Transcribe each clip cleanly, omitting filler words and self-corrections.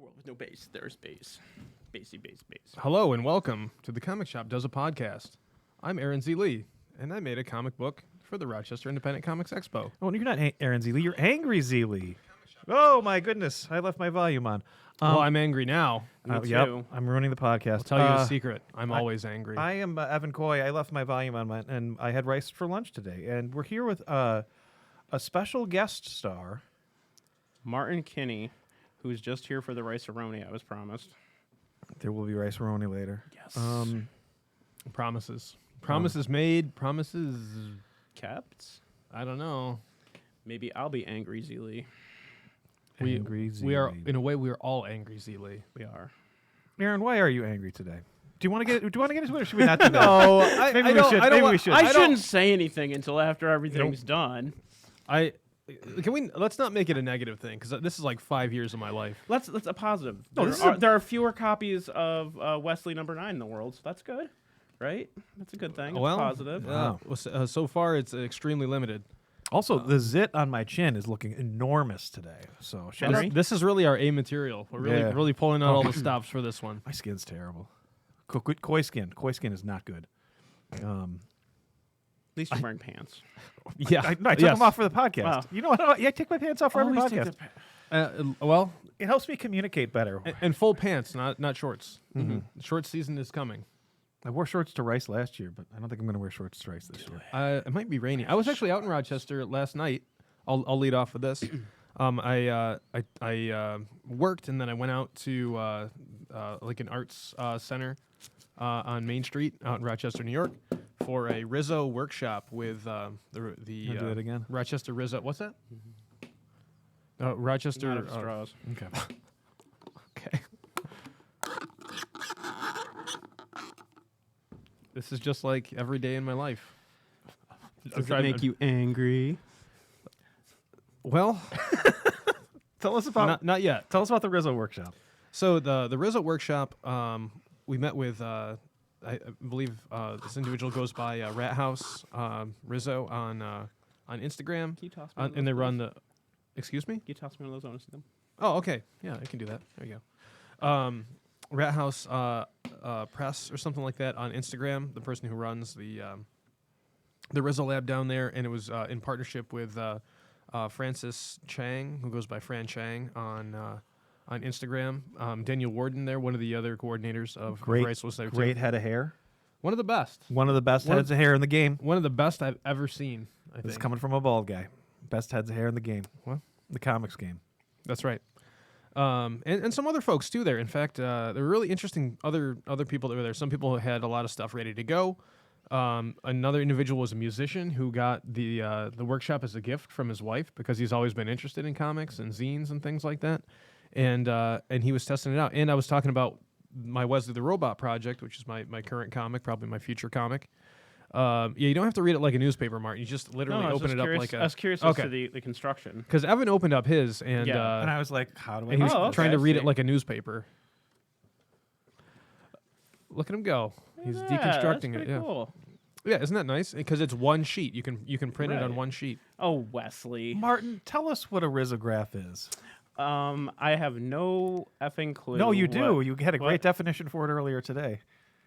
world with no base, there's base. Basey, base. Hello and welcome to The Comic Shop Does a Podcast. I'm Aaron Z. Lee, and I made a comic book for the Rochester Independent Comics Expo. Oh, you're not Aaron Z. Lee. You're Angry Z. Lee. Oh, my goodness. I left my volume on. Well, I'm angry now. Me too. Yep, I'm ruining the podcast. I'll tell you a secret. I'm always angry. I am Evan Coy. I left my volume on, and I had rice for lunch today. And we're here with a special guest star. Martin Kinney, who's just here for the rice-a-roni I was promised. There will be rice-a-roni later. Yes. Promises. Promises made. Promises Kept? I don't know. Maybe I'll be angry, Zeely. Angry Z. We are, Lee. in a way, we are all angry, Z. Lee. We are. Aaron, why are you angry today? Do you want to get into it, or should we not do that? No, Maybe we should. Maybe we should. I shouldn't say anything until after everything's done. Let's not make it a negative thing, because this is like 5 years of my life. Let's a positive. No, There are fewer copies of Wesley number 9 in the world, so that's good, right? That's a good thing. It's positive. Wow. So far, it's extremely limited. Also, the zit on my chin is looking enormous today. So Henry? This is really our A material. We're really pulling out all the stops for this one. my skin's terrible. Koi skin. Koi skin is not good. At least you're wearing pants. Yeah, I took them off for the podcast. Wow. You know what? I take my pants off for every Always take podcast. Well, It helps me communicate better. and full pants, not shorts. Mm-hmm. Short season is coming. I wore shorts to Rice last year, but I don't think I'm going to wear shorts to Rice this year. It might be rainy. I was actually out in Rochester last night. I'll lead off with this. I worked, and then I went out to like an arts center on Main Street out in Rochester, New York, for a Rizzo workshop with the Do it again? Rochester Rizzo. What's that? Rochester. Not of straws. Okay. Okay. This is just like every day in my life. Does it make you angry? Well, Tell us about not yet. Tell us about the Rizzo workshop. So the Rizzo workshop, we met with I believe this individual goes by Rat House Rizzo on Instagram, Can you toss me one of and they those, run please? the. Excuse me? Can you toss me one of those? I want to see them. Oh, okay. Yeah, I can do that. There you go. Rat House Press or something like that on Instagram. The person who runs the Rizzo Lab down there, and it was in partnership with Francis Chang, who goes by Fran Chang on Instagram. Daniel Warden there, one of the other coordinators of Rice, was there too. Great head of hair. One of the best. One of the best heads of hair in the game. One of the best I've ever seen. I This think is coming from a bald guy. Best heads of hair in the game. What? The comics game. That's right. And some other folks too there. In fact, there were really interesting other people that were there. Some people had a lot of stuff ready to go. Another individual was a musician who got the workshop as a gift from his wife because he's always been interested in comics and zines and things like that. And he was testing it out. And I was talking about my Wesley the Robot project, which is my current comic, probably my future comic. You don't have to read it like a newspaper, Martin. You just literally open it up like a. I was curious as to the construction. Because Evan opened up his, and And I was like, how do I and he was do trying to read it see. like a newspaper. Look at him go. He's Yeah, deconstructing that's it. Yeah, cool. yeah. Isn't that nice? Because it's one sheet. You can print it on Right. one sheet. Oh, Wesley. Martin, tell us what a risograph is. I have no effing clue. No, you do. what- You had a what? great definition for it earlier today.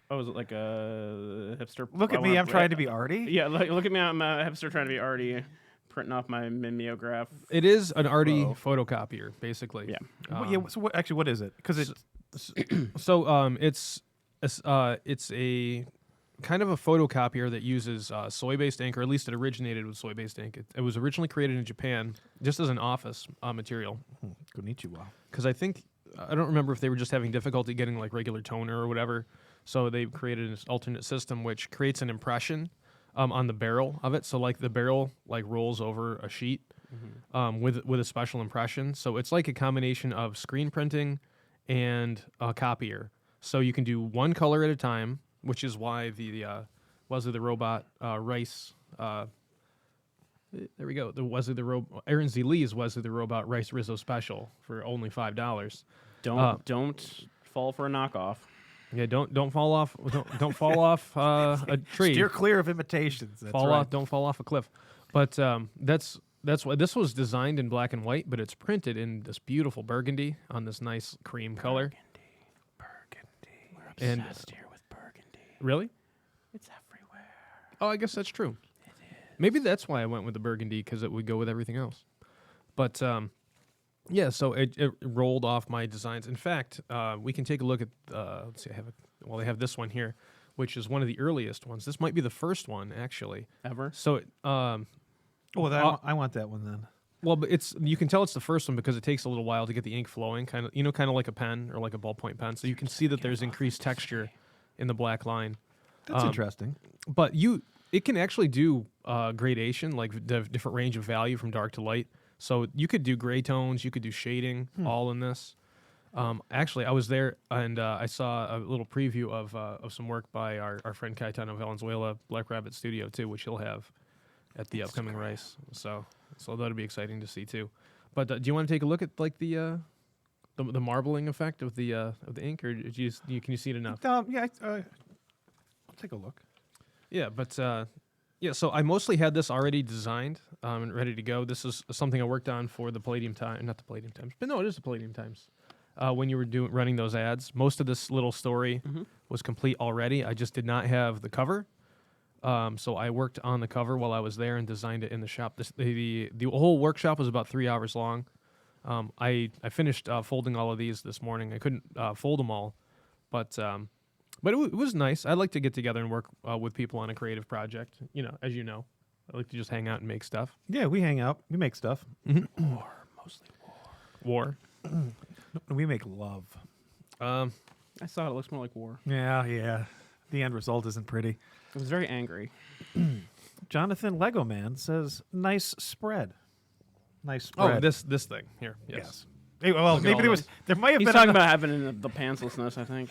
Oh, is it like a hipster? Look at me. I'm trying to be arty. Yeah, look at me. I'm a hipster trying to be arty, printing off my mimeograph. It is an arty Whoa. photocopier, basically. Yeah. So what is it? Because it. So it's a kind of a photocopier that uses soy-based ink, or at least it originated with soy-based ink. It was originally created in Japan just as an office material. Konnichiwa. Because I don't remember if they were just having difficulty getting like regular toner or whatever. So they created this alternate system which creates an impression on the barrel of it. So like the barrel like rolls over a sheet with a special impression. So it's like a combination of screen printing and a copier. So you can do one color at a time, which is why the Wesley the Robot Rice. There we go. The Aaron Z. Lee's Wesley the Robot Rice Rizzo special for only $5. Don't fall for a knockoff. Yeah, don't fall off. Don't fall off a tree. Steer clear of imitations. That's Don't fall off a cliff. But that's That's why this was designed in black and white, but it's printed in this beautiful burgundy on this nice cream color. Burgundy. We're obsessed here with burgundy. Really? It's everywhere. Oh, I guess that's true. It is. Maybe that's why I went with the burgundy, because it would go with everything else. But yeah, so it rolled off my designs. In fact, we can take a look at. Let's see, they have this one here, which is one of the earliest ones. This might be the first one actually Ever? So, I want that one then. well, but you can tell it's the first one because it takes a little while to get the ink flowing, kind of like a pen or like a ballpoint pen. So you can see that there's increased texture in the black line. That's interesting. But it can actually do gradation, like the different range of value from dark to light. So you could do gray tones, you could do shading, all in this. Actually, I was there and I saw a little preview of some work by our friend Caetano Valenzuela, Black Rabbit Studio too, which he'll have at the upcoming race. So that'll be exciting to see too. But do you want to take a look at like the marbling effect of the ink, or can you see it enough? Yeah, I'll take a look. Yeah, but yeah, so I mostly had this already designed and ready to go. This is something I worked on for the Palladium Times, not the Palladium Times, but no, it is the Palladium Times. When you were running those ads, most of this little story was complete already. I just did not have the cover, so I worked on the cover while I was there and designed it in the shop. The whole workshop was about 3 hours long. I finished folding all of these this morning. I couldn't fold them all, but it was nice. I like to get together and work with people on a creative project. As you know, I like to just hang out and make stuff. Yeah, we hang out. We make stuff. War, mostly war. We make love. I saw it. It looks more like war. Yeah. The end result isn't pretty. It was very angry. Jonathan Lego Man says, "Nice spread." Nice spread. Oh, this thing here. Yes. Hey, well, Look at maybe all there was. this. There might have He's been. talking about having the pantslessness, I think.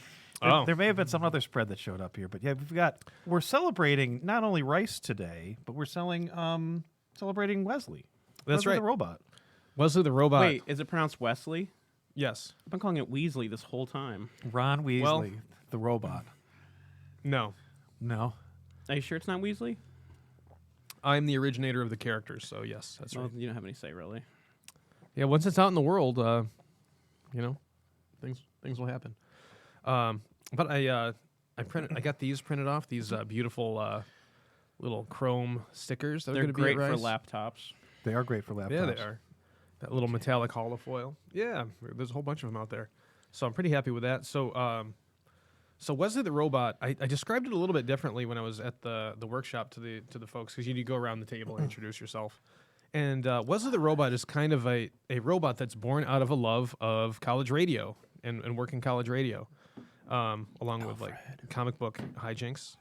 There may have been some other spread that showed up here, but yeah, we're celebrating not only Rice today, but we're celebrating Wesley. That's Wesley right. the robot. Wesley the robot. Wait, is it pronounced Wesley? Yes. I've been calling it Weasley this whole time. Ron Weasley, Well- the robot. No. No. Are you sure it's not Weasley? I'm the originator of the characters, so yes, that's Well, right. you don't have any say, really. Yeah, once it's out in the world, things will happen. But I got these printed off. These beautiful little chrome stickers. That are They're gonna great be at for Rice. laptops. They are great for laptops. Yeah, they are. That little metallic holofoil. Yeah, there's a whole bunch of them out there. So I'm pretty happy with that. So Wesley the robot, I described it a little bit differently when I was at the workshop to the folks, because you need to go around the table and introduce yourself. And Wesley the robot is kind of a robot that's born out of a love of college radio and working college radio, along with like comic book hijinks.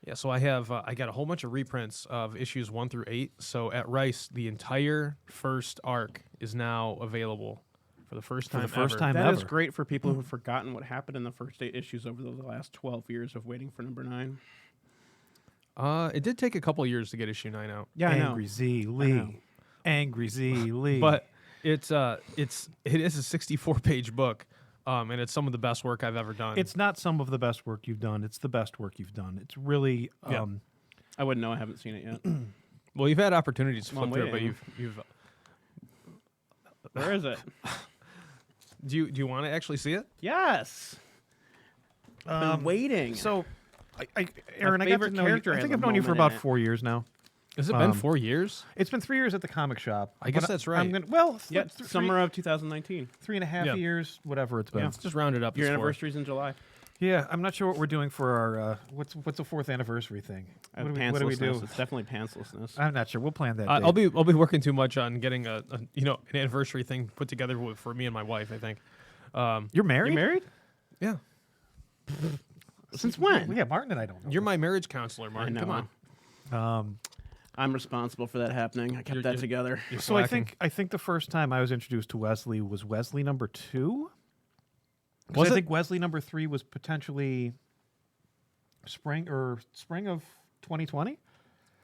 Yeah, so I got a whole bunch of reprints of issues 1 through 8. So at Rice, the entire first arc is now available for the first time ever. That is great for people who've forgotten what happened in the first 8 issues over the last 12 years of waiting for number 9. It did take a couple years to get issue 9 out. Yeah, I know. Angry Z know. Lee. Angry Z Lee. But it is a 64-page book, and it's some of the best work I've ever done. it's not some of the best work you've done. It's the best work you've done. It's really. Yeah. I wouldn't know. I haven't seen it yet. Well, you've had opportunities to Well, flip through it, but waiting. you've. Where is it? Do you want to actually see it? Yes. Been waiting. So, Aaron, I got to favorite know you. character I has think a I've known you for moment about in it. 4 years now. Has it been 4 years? It's been 3 years at the comic shop. I guess But that's right. I'm gonna, well, yeah, summer of 2019. 3.5 Yeah. years, whatever it's been. Let's just round it up. Your as 4. anniversary's in July. Yeah, I'm not sure what we're doing for our what's the 4th anniversary thing. What do we do? It's definitely pantslessness. I'm not sure. We'll plan that. I'll be working too much on getting an anniversary thing put together for me and my wife. I think. You're married? You married? Yeah. Since when? Yeah, Martin and I don't know. You're my marriage counselor, Martin. know, Come on. I'm responsible for that happening. I kept You're- that together. You're So I slacking. think the first time I was introduced to Wesley was Wesley number 2. Was I it? think Wesley number 3 was potentially spring of 2020.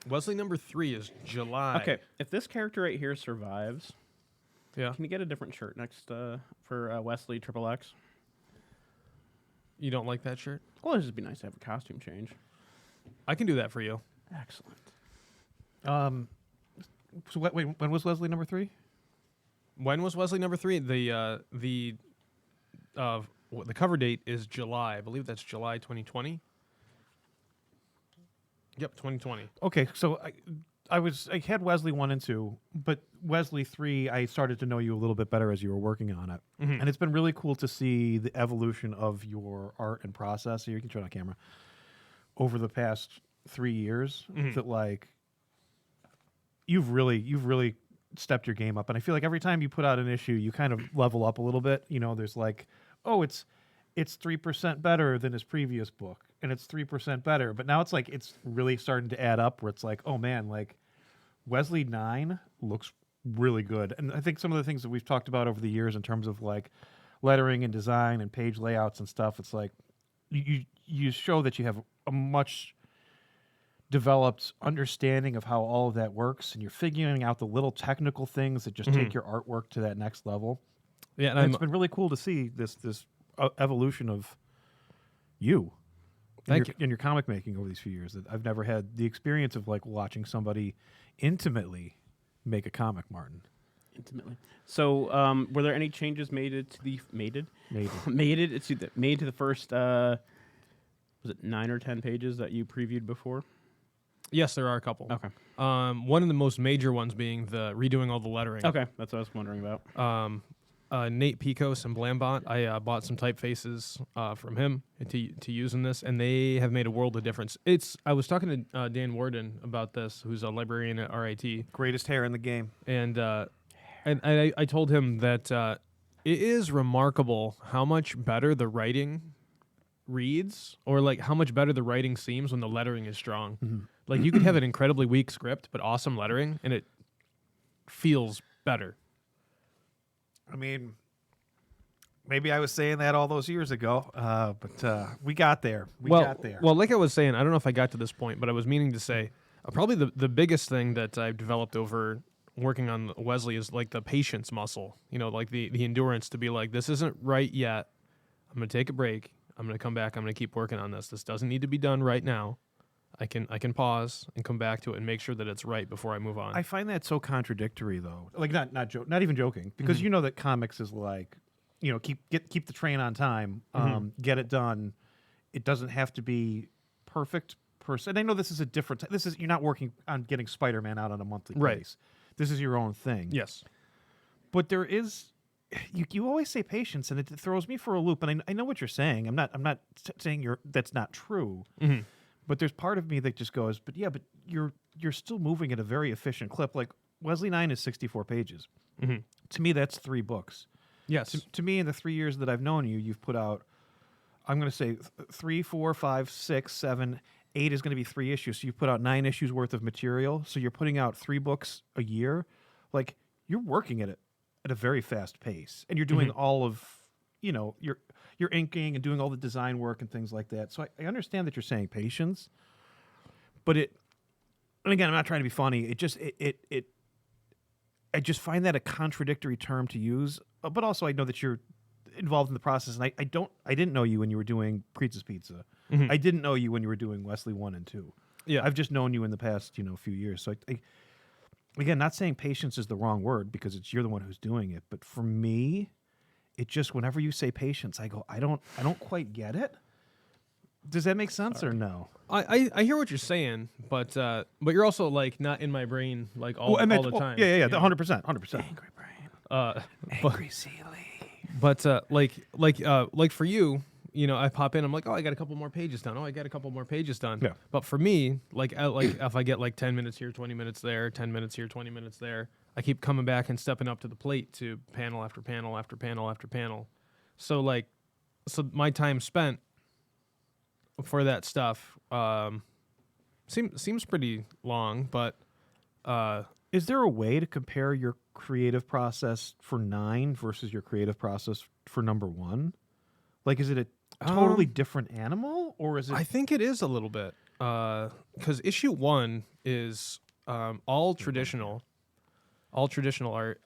Wesley number 3 is July. Okay, if this character right here survives, Yeah. can you get a different shirt next for Wesley XXX? You don't like that shirt? Well, it'd just be nice to have a costume change. I can do that for you. Excellent. So wait, when was Wesley number 3? When was Wesley number 3? The cover date is July. I believe that's July 2020. Yep, 2020. Okay, so I had Wesley 1 and 2, but Wesley 3, I started to know you a little bit better as you were working on it, and it's been really cool to see the evolution of your art and process. Here, you can show it on camera. Over the past 3 years, that like you've really stepped your game up, and I feel like every time you put out an issue, you kind of level up a little bit. You know, there's like, oh, it's 3% better than his previous book, and it's 3% better. But now it's like it's really starting to add up where it's like, oh man, like Wesley 9 looks really good. And I think some of the things that we've talked about over the years in terms of like lettering and design and page layouts and stuff, it's like you show that you have a much developed understanding of how all of that works, and you're figuring out the little technical things that just take your artwork to that next level. Yeah, and it's been really cool to see this evolution of you. In your comic making over these few years. That I've never had the experience of like watching somebody intimately make a comic, Martin. Intimately. So, were there any changes made to the first? Was it 9 or 10 pages that you previewed before? Yes, there are a couple. Okay. One of the most major ones being the redoing all the lettering. Okay, that's what I was wondering about. Nate Picos and Blambot, I bought some typefaces from him to use in this, and they have made a world of difference. I was talking to Dan Warden about this, who's a librarian at RIT. Greatest hair in the game. And I told him that it is remarkable how much better the writing reads, or like how much better the writing seems when the lettering is strong. Like you could have an incredibly weak script, but awesome lettering, and it feels better. I mean, maybe I was saying that all those years ago, but we got there. We got there. Well, like I was saying, I don't know if I got to this point, but I was meaning to say probably the biggest thing that I've developed over working on Wesley is like the patience muscle, you know, like the endurance to be like, this isn't right yet. I'm going to take a break. I'm going to come back. I'm going to keep working on this. This doesn't need to be done right now. I can pause and come back to it and make sure that it's right before I move on. I find that so contradictory, though. Like not even joking, because you know that comics is like, you know, keep the train on time, get it done. It doesn't have to be perfect per se. And I know this is a different. You're not working on getting Spider-Man out on a monthly basis. This is your own thing. Yes, but there is. You always say patience, and it throws me for a loop. And I know what you're saying. I'm not saying that's not true. But there's part of me that just goes, but you're still moving at a very efficient clip. Like Wesley 9 is 64 pages. To me, that's 3 books. Yes. To me, in the 3 years that I've known you, you've put out, I'm going to say 3, 4, 5, 6, 7, 8 is going to be 3 issues. So you've put out 9 issues worth of material. So you're putting out 3 books a year. Like you're working at it at a very fast pace, and you're doing all of, you know, you're inking and doing all the design work and things like that. So I understand that you're saying patience, but and again, I'm not trying to be funny. I just find that a contradictory term to use. But also, I know that you're involved in the process, and I didn't know you when you were doing Preet's Pizza. I didn't know you when you were doing Wesley 1 and 2. Yeah, I've just known you in the past, few years. So again, not saying patience is the wrong word because you're the one who's doing it, but for me, it just, whenever you say patience, I go, I don't quite get it. Does that make sense or no? I hear what you're saying, but you're also like not in my brain like all the time. Yeah, 100%. Angry brain. Angry Sealy. But like for you, I pop in, I'm like, oh, I got a couple more pages done. Oh, I got a couple more pages done. Yeah. But for me, like if I get like 10 minutes here, 20 minutes there, 10 minutes here, 20 minutes there, I keep coming back and stepping up to the plate to panel after panel after panel after panel. So my time spent for that stuff seems pretty long, but is there a way to compare your creative process for 9 versus your creative process for number 1? Like, is it a totally different animal, or is it? I think it is a little bit, because issue 1 is all traditional art,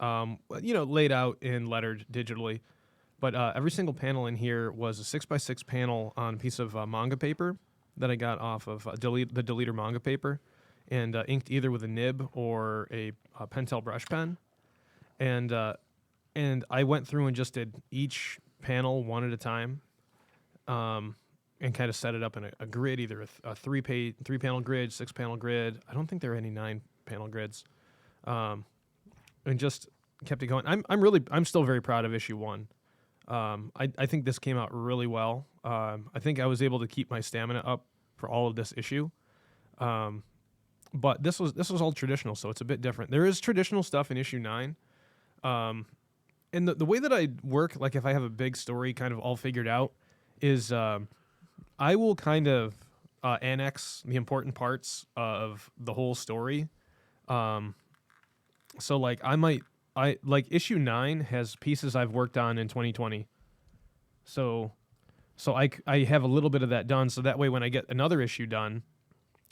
laid out in lettered digitally. But every single panel in here was a 6x6 panel on a piece of manga paper that I got off of the Deleter manga paper. and inked either with a nib or a Pentel brush pen, and I went through and just did each panel one at a time, and kind of set it up in a grid, either a three panel grid, 6-panel grid. I don't think there are any 9-panel grids, and just kept it going. I'm still very proud of issue 1. I think this came out really well. I think I was able to keep my stamina up for all of this issue. But this was all traditional, so it's a bit different. There is traditional stuff in issue 9. And the way that I work, like if I have a big story kind of all figured out, is I will kind of annex the important parts of the whole story. So like I like issue 9 has pieces I've worked on in 2020. So I have a little bit of that done, so that way when I get another issue done,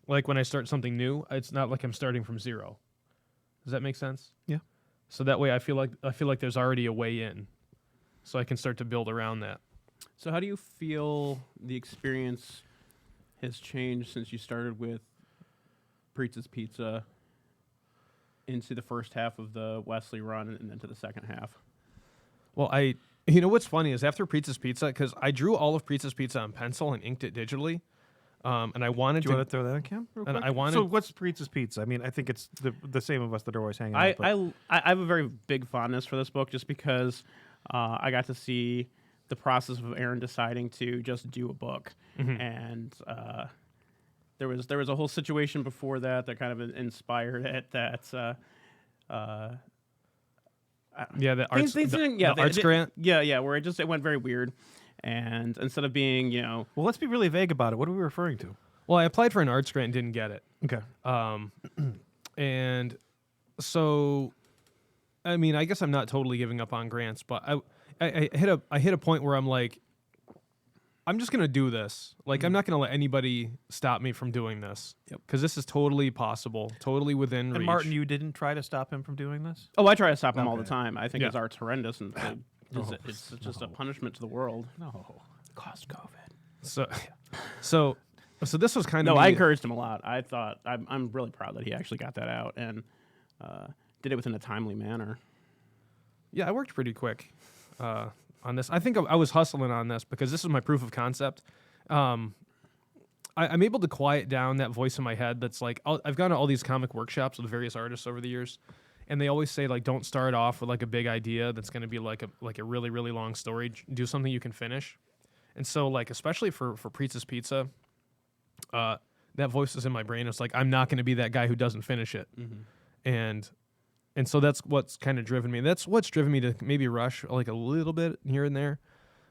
like when I start something new, it's not like I'm starting from zero. Does that make sense? Yeah. So that way I feel like there's already a way in, so I can start to build around that. So how do you feel the experience has changed since you started with Preetz's Pizza into the first half of the Wesley run and then to the second half? Well, you know what's funny is after Preetz's Pizza, because I drew all of Preetz's Pizza on pencil and inked it digitally, and I wanted Do you want to throw that on cam? Real and quick? I wanted. So what's Preetz's Pizza? I mean, I think it's the same of us that are always hanging I out. but- I have a very big fondness for this book just because I got to see the process of Aaron deciding to just do a book, and there was a whole situation before that kind of inspired it. Yeah, the arts, the arts grant. Yeah, where it went very weird, and instead of being Well, let's be really vague about it. What are we referring to? Well, I applied for an arts grant and didn't get it. Okay. And so, I mean, I guess I'm not totally giving up on grants, but I hit a point where I'm like, I'm just gonna do this. Like, I'm not gonna let anybody stop me from doing this. Because this is totally possible, totally within reach. And Martin, you didn't try to stop him from doing this? Oh, I try to stop him all the Okay. time. I think Yeah. his art's horrendous, and it's just a punishment to the world. No. Caused COVID. So this was kind of No, I me- encouraged him a lot. I'm really proud that he actually got that out and did it within a timely manner. Yeah, I worked pretty quick on this. I think I was hustling on this because this is my proof of concept. I'm able to quiet down that voice in my head that's like, I've gone to all these comic workshops with various artists over the years, and they always say, like, don't start off with like a big idea that's going to be like a really, really long story. Do something you can finish. And so, like, especially for Preetz's Pizza, that voice is in my brain. It's like, I'm not going to be that guy who doesn't finish it. And so that's what's kind of driven me. That's what's driven me to maybe rush like a little bit here and there.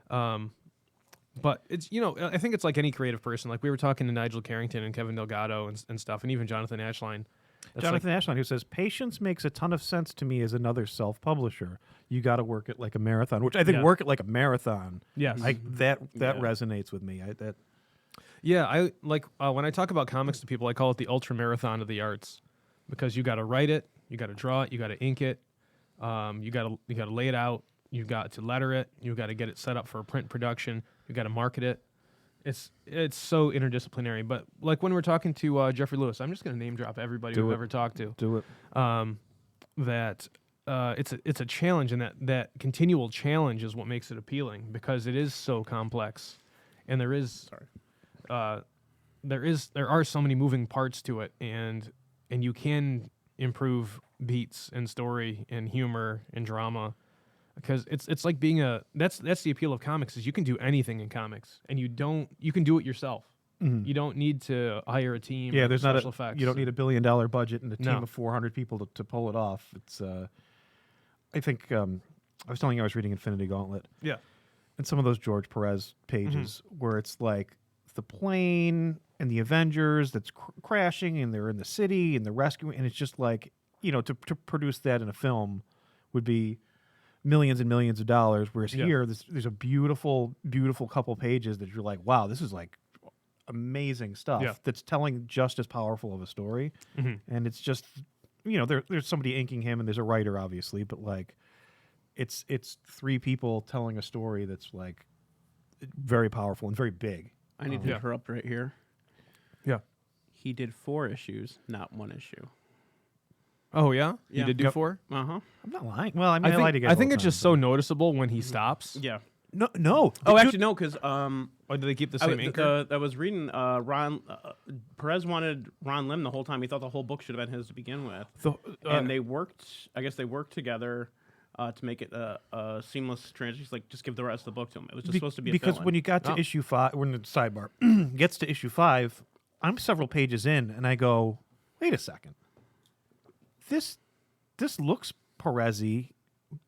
But it's, I think it's like any creative person. Like we were talking to Nigel Carrington and Kevin Delgado and stuff, and even Jonathan Ashline. Jonathan Ashline, who says, patience makes a ton of sense to me as another self-publisher. You got to work it like a marathon, which I think work it like a marathon. Yes. That resonates with me. Yeah, I like when I talk about comics to people, I call it the ultra marathon of the arts, because you got to write it, you got to draw it, you got to ink it, you got to lay it out, you got to letter it, you got to get it set up for print production, you got to market it. It's so interdisciplinary. But like when we're talking to Jeffrey Lewis, I'm just going to name drop everybody we've ever talked to. Do it. That it's a challenge, and that continual challenge is what makes it appealing, because it is so complex, and there are so many moving parts to it, and you can improve beats and story and humor and drama, because it's like being that's the appeal of comics, is you can do anything in comics, and you can do it yourself. You don't need to hire a team. Yeah, or there's special effects. You don't need $1 billion budget and a team No. of 400 people to pull it off. It's I think I was telling you I was reading Infinity Gauntlet. Yeah. And some of those George Perez pages where it's like the plane and the Avengers that's crashing, and they're in the city and they're rescuing, and it's just like, to produce that in a film would be millions and millions of dollars, whereas here there's a beautiful couple pages that you're like, wow, this is like amazing stuff that's telling just as powerful of a story. And it's just, there's somebody inking him, and there's a writer obviously, but like it's three people telling a story that's like very powerful and very big. I need to interrupt right here. Yeah. He did 4 issues, not 1 issue. Oh yeah, Yeah. he did do Yep. 4. Uh huh. I'm not lying. Well, I mean, I, lie to you guys I all think the it's time, just so but- noticeable when he stops. Yeah. No. Oh, Dude, actually, no, because Or do they keep the I, same w- anchor? I was reading Ron Perez wanted Ron Lim the whole time. He thought the whole book should have been his to begin with, and they worked. I guess they worked together to make it a seamless transition. Like just give the rest of the book to him. It was just supposed to be a because fill-in. when you got to Oh. issue 5, when the sidebar gets to issue 5, I'm several pages in, and I go, wait a second. This looks Perez-y,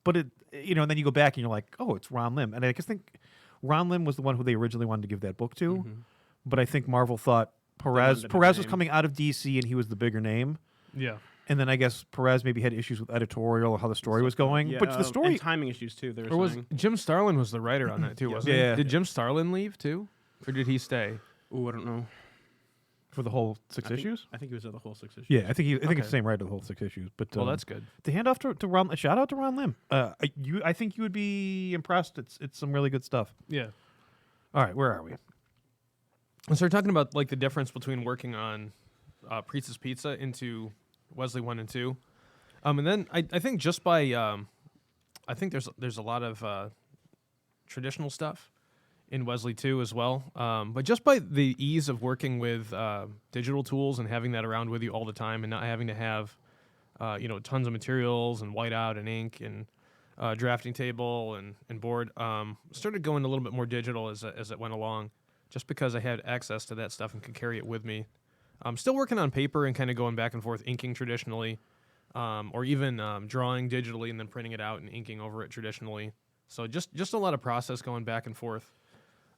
but it, and then you go back and you're like, oh, it's Ron Lim. And I just think Ron Lim was the one who they originally wanted to give that book to, but I think Marvel thought wanted a big Perez was name. coming out of DC and he was the bigger name. Yeah. And then I guess Perez maybe had issues with editorial or how the story was going. Yeah, but the story, and timing issues too. They were Or was saying. Jim Starlin was the writer on that too, wasn't Yeah. he? Did Jim Starlin leave too, or did he stay? Ooh, I don't know. for the whole 6 I think- issues. I think he was at the whole 6 issues. Yeah, I think it's Okay. the same writer the whole 6 issues. But Well, that's good. the handoff to Ron. A shout out to Ron Lim. I think you would be impressed. It's some really good stuff. Yeah. All right, where are we? And so we're talking about like the difference between working on Pizza's Pizza into Wesley 1 and 2, and then I think just by I think there's a lot of traditional stuff in Wesley 2 as well, but just by the ease of working with digital tools and having that around with you all the time and not having to have tons of materials and whiteout and ink and drafting table and board, started going a little bit more digital as it went along, just because I had access to that stuff and could carry it with me. I'm still working on paper and kind of going back and forth inking traditionally, or even drawing digitally and then printing it out and inking over it traditionally. So just a lot of process going back and forth.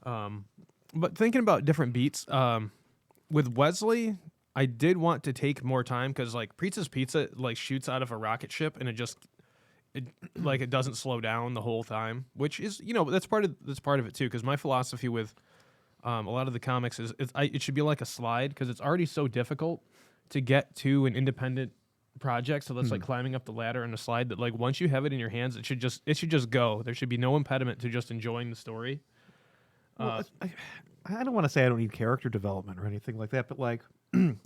But thinking about different beats, with Wesley, I did want to take more time because like Pizza's Pizza like shoots out of a rocket ship and it doesn't slow down the whole time, which is that's part of it too. Because my philosophy with a lot of the comics is it should be like a slide because it's already so difficult to get to an independent project. So that's like climbing up the ladder on a slide that like once you have it in your hands, it should just go. There should be no impediment to just enjoying the story. Well, I don't want to say I don't need character development or anything like that, but like,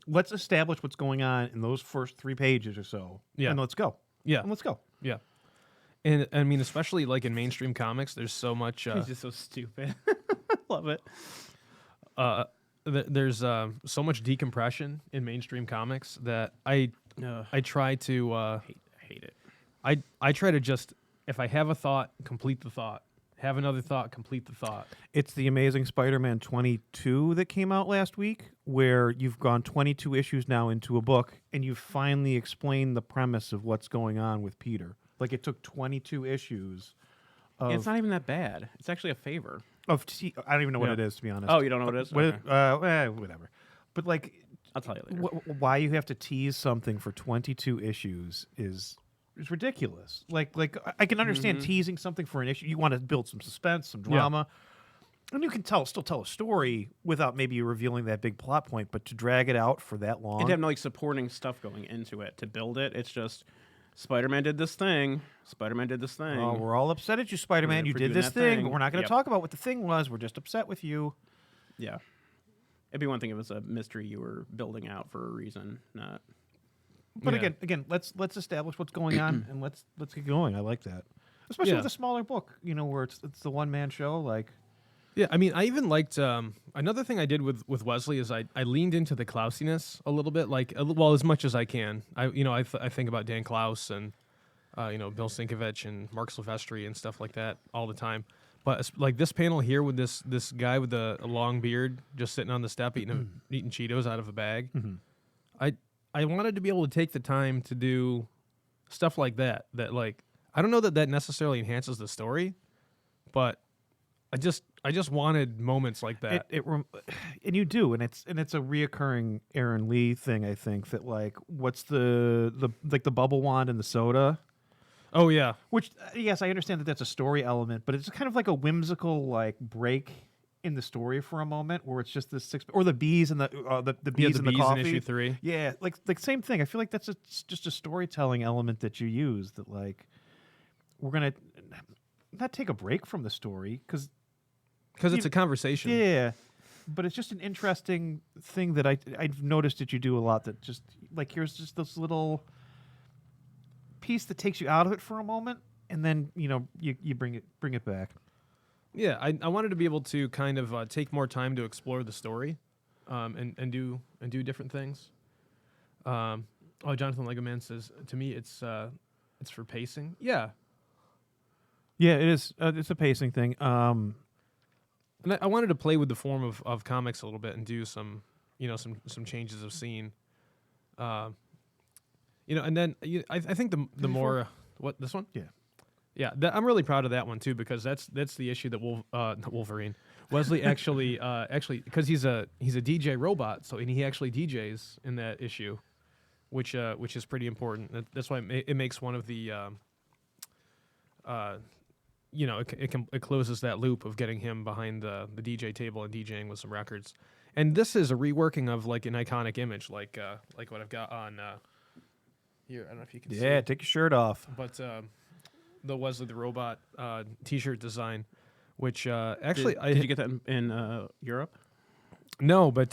let's establish what's going on in those first 3 pages or so. Yeah. And let's go. Yeah. And let's go. Yeah. And I mean, especially like in mainstream comics, there's so much. He's just so stupid. Love it. There's so much decompression in mainstream comics that I try to Hate it. I try to just, if I have a thought, complete the thought. Have another thought, complete the thought. It's the Amazing Spider-Man 22 that came out last week, where you've gone 22 issues now into a book, and you've finally explained the premise of what's going on with Peter. Like, it took 22 issues of... It's not even that bad. It's actually a favor. I don't even know what Yeah. it is, to be honest. Oh, you don't know what it is? Okay. Whatever. But, like, I'll tell you later. why you have to tease something for 22 issues is ridiculous. Like I can understand teasing something for an issue. You want to build some suspense, some drama, and you can still tell a story without maybe revealing that big plot point. But to drag it out for that long, And to have no like supporting stuff going into it to build it. It's just Spider-Man did this thing. Spider-Man did this thing. oh, we're all upset at you, Spider-Man. You for did doing this that thing, thing. but we're not going to Yep. talk about what the thing was. We're just upset with you. Yeah. It'd be one thing if it was a mystery you were building out for a reason, not. But Yeah. again, let's establish what's going on and let's get going. I like that, especially Yeah. with a smaller book. Where it's the one man show. Like, Yeah, I mean, I even liked another thing I did with Wesley is I leaned into the Klausiness a little bit, like as much as I can. I think about Dan Klaus and Bill Sinkovich and Mark Silvestri and stuff like that all the time. But like this panel here with this guy with a long beard just sitting on the step eating Cheetos out of a bag, I wanted to be able to take the time to do stuff like that. That like I don't know that necessarily enhances the story, but I just wanted moments like that. And you do, and it's a reoccurring Aaron Lee thing. I think that like what's the bubble wand and the soda. Oh yeah, Which yes, I understand that that's a story element, but it's kind of like a whimsical like break in the story for a moment where it's just this or the bees and the bees and the coffee. in issue 3. Yeah, like same thing. I feel like that's just a storytelling element that you use. That like we're gonna not take a break from the story because Because it's a conversation. yeah, but it's just an interesting thing that I've noticed that you do a lot. That just like here's just this little piece that takes you out of it for a moment, and then you bring it back. Yeah, I wanted to be able to kind of take more time to explore the story, and do different things. Jonathan Legoman says to me, it's for pacing. Yeah, Yeah, it is. It's a pacing thing. and I wanted to play with the form of comics a little bit and do some changes of scene. And then I think the more what this one? Yeah, I'm really proud of that one too because that's the issue that Wolverine Wesley actually because he's a DJ robot, so and he actually DJs in that issue, which is pretty important. That's why it makes one of the it closes that loop of getting him behind the DJ table and DJing with some records. And this is a reworking of like an iconic image, like what I've got on here. I don't know if you can see. Yeah, take your shirt off. But the Wesley the Robot T-shirt design, which actually did you get that in Europe? No, but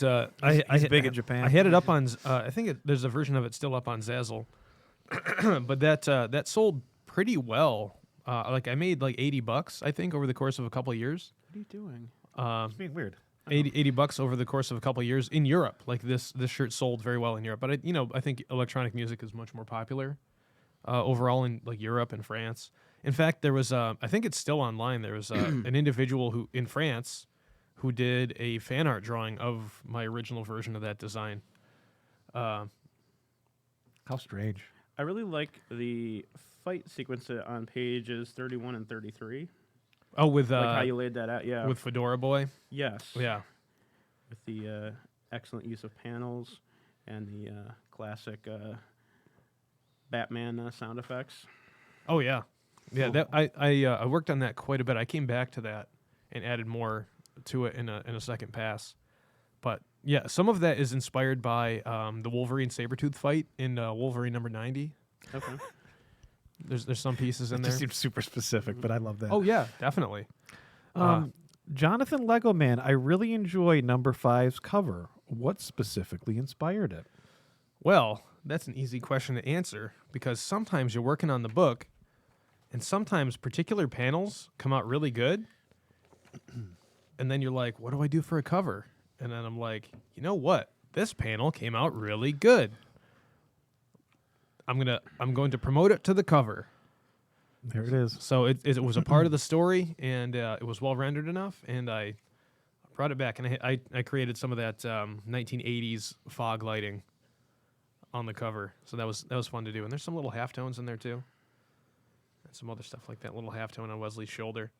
He's big in Japan. I had it up on. I think there's a version of it still up on Zazzle, but that sold pretty well. Like I made like $80, I think, over the course of a couple of years. What are you doing? It's being weird. $80 over the course of a couple of years in Europe. Like this shirt sold very well in Europe, but I think electronic music is much more popular overall in like Europe and France. In fact, there was I think it's still online. There was an individual who in France who did a fan art drawing of my original version of that design. How strange. I really like the fight sequence on pages 31 and 33. Oh, with Like how you laid that out, yeah. with Fedora Boy. Yes. Yeah. With the excellent use of panels and the classic Batman sound effects. Oh yeah, yeah. Cool. That I worked on that quite a bit. I came back to that and added more to it in a second pass. But yeah, some of that is inspired by the Wolverine Sabretooth fight in Wolverine number 90. Okay. There's some pieces in It there. just seems super specific, but I love that. Oh yeah, definitely. Jonathan Lego Man, I really enjoy number 5's cover. What specifically inspired it? Well, that's an easy question to answer because sometimes you're working on the book, and sometimes particular panels come out really good, and then you're like, "What do I do for a cover?" And then I'm like, "You know what? This panel came out really good. I'm going to promote it to the cover." There it is. So it was a part of the story, and it was well rendered enough, and I brought it back, and I created some of that 1980s fog lighting on the cover. So that was fun to do, and there's some little halftones in there too, and some other stuff like that little halftone on Wesley's shoulder.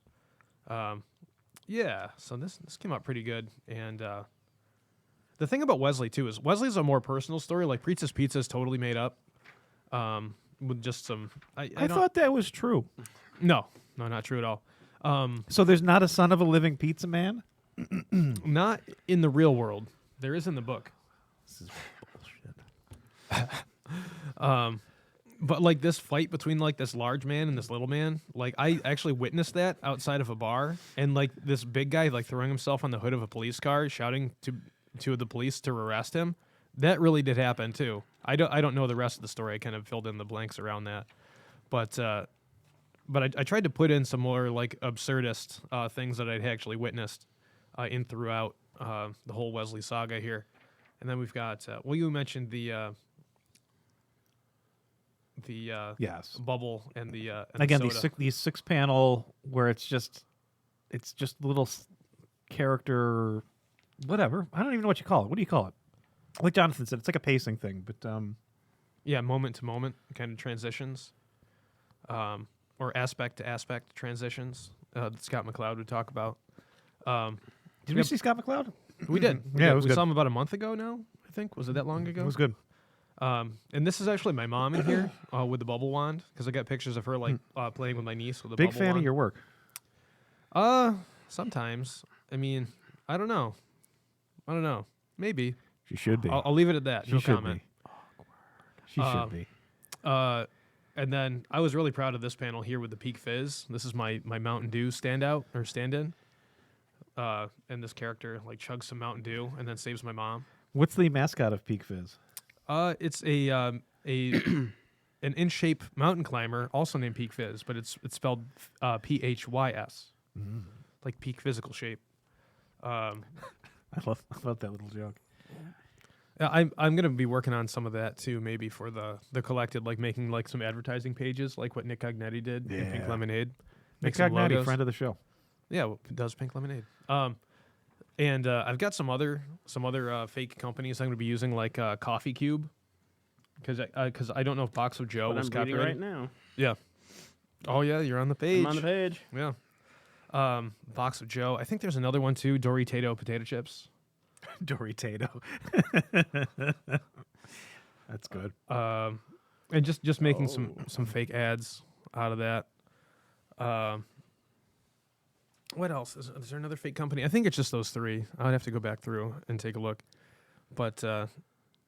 Yeah, so this came out pretty good, and the thing about Wesley too is Wesley's a more personal story. Like Pizza's Pizza is totally made up. With just some, I thought that was true. No, not true at all. So there's not a son of a living pizza man? Not in the real world. There is in the book. This is bullshit. But like this fight between like this large man and this little man, like I actually witnessed that outside of a bar, and like this big guy like throwing himself on the hood of a police car, shouting to the police to arrest him. That really did happen too. I don't know the rest of the story. I kind of filled in the blanks around that, but I tried to put in some more like absurdist things that I'd actually witnessed in throughout the whole Wesley saga here. And then we've got you mentioned the Yes. bubble and the and Again, the soda. these six panel where it's just little character, whatever. I don't even know what you call it. What do you call it? Like Jonathan said, it's like a pacing thing, but moment to moment kind of transitions, or aspect to aspect transitions that Scott McCloud would talk about. did we see Scott McCloud? We did. Yeah, it was we good. saw him about a month ago now. I think was it that long ago? It was good. And this is actually my mom in here with the bubble wand because I got pictures of her like playing with my niece with a Big bubble fan wand. of your work. Sometimes. I mean, I don't know. Maybe. She should be. I'll leave it at that. She No should comment. be. She should be. And then I was really proud of this panel here with the Peak Fizz. This is my Mountain Dew stand-in. and this character like chugs some Mountain Dew and then saves my mom. What's the mascot of Peak Fizz? It's a an in-shape mountain climber, also named Peak Fizz, but it's spelled PHYS, like peak physical shape. I love that little joke. Yeah, I'm gonna be working on some of that too, maybe for the collected, like making like some advertising pages, like what Nick Cognetti did in Pink Yeah. Lemonade. Nick Make some Cognetti, logos. friend of the show. Yeah, does Pink Lemonade. And I've got some other fake companies I'm gonna be using, like Coffee Cube, because I don't know if Box of Joe What was I'm reading copyrighted. right now. Yeah. Oh yeah, you're on the page. I'm on the page. Yeah. Box of Joe. I think there's another one too. Doritato potato chips. Doritato. That's good. And just making some fake ads out of that. What else? Is there another fake company? I think it's just those three. I'd have to go back through and take a look. But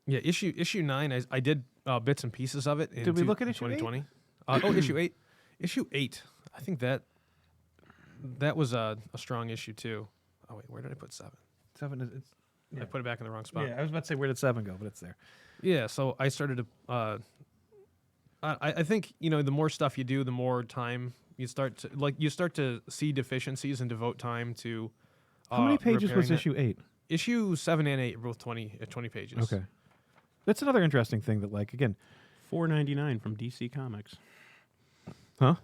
yeah, issue 9. I did bits and pieces of it. Did we look at issue 2020? Issue 8. Issue 8. I think that was a strong issue too. Oh wait, where did I put 7? 7 is. I put it back in the wrong spot. Yeah, I was about to say where did 7 go, but it's there. Yeah, so I started to. I think the more stuff you do, the more time you start to see deficiencies and devote time to. How many pages was repairing it. issue 8? Issue 7 and 8 are both 20 pages. Okay, that's another interesting thing that, like, again, $4.99 from DC Comics. huh?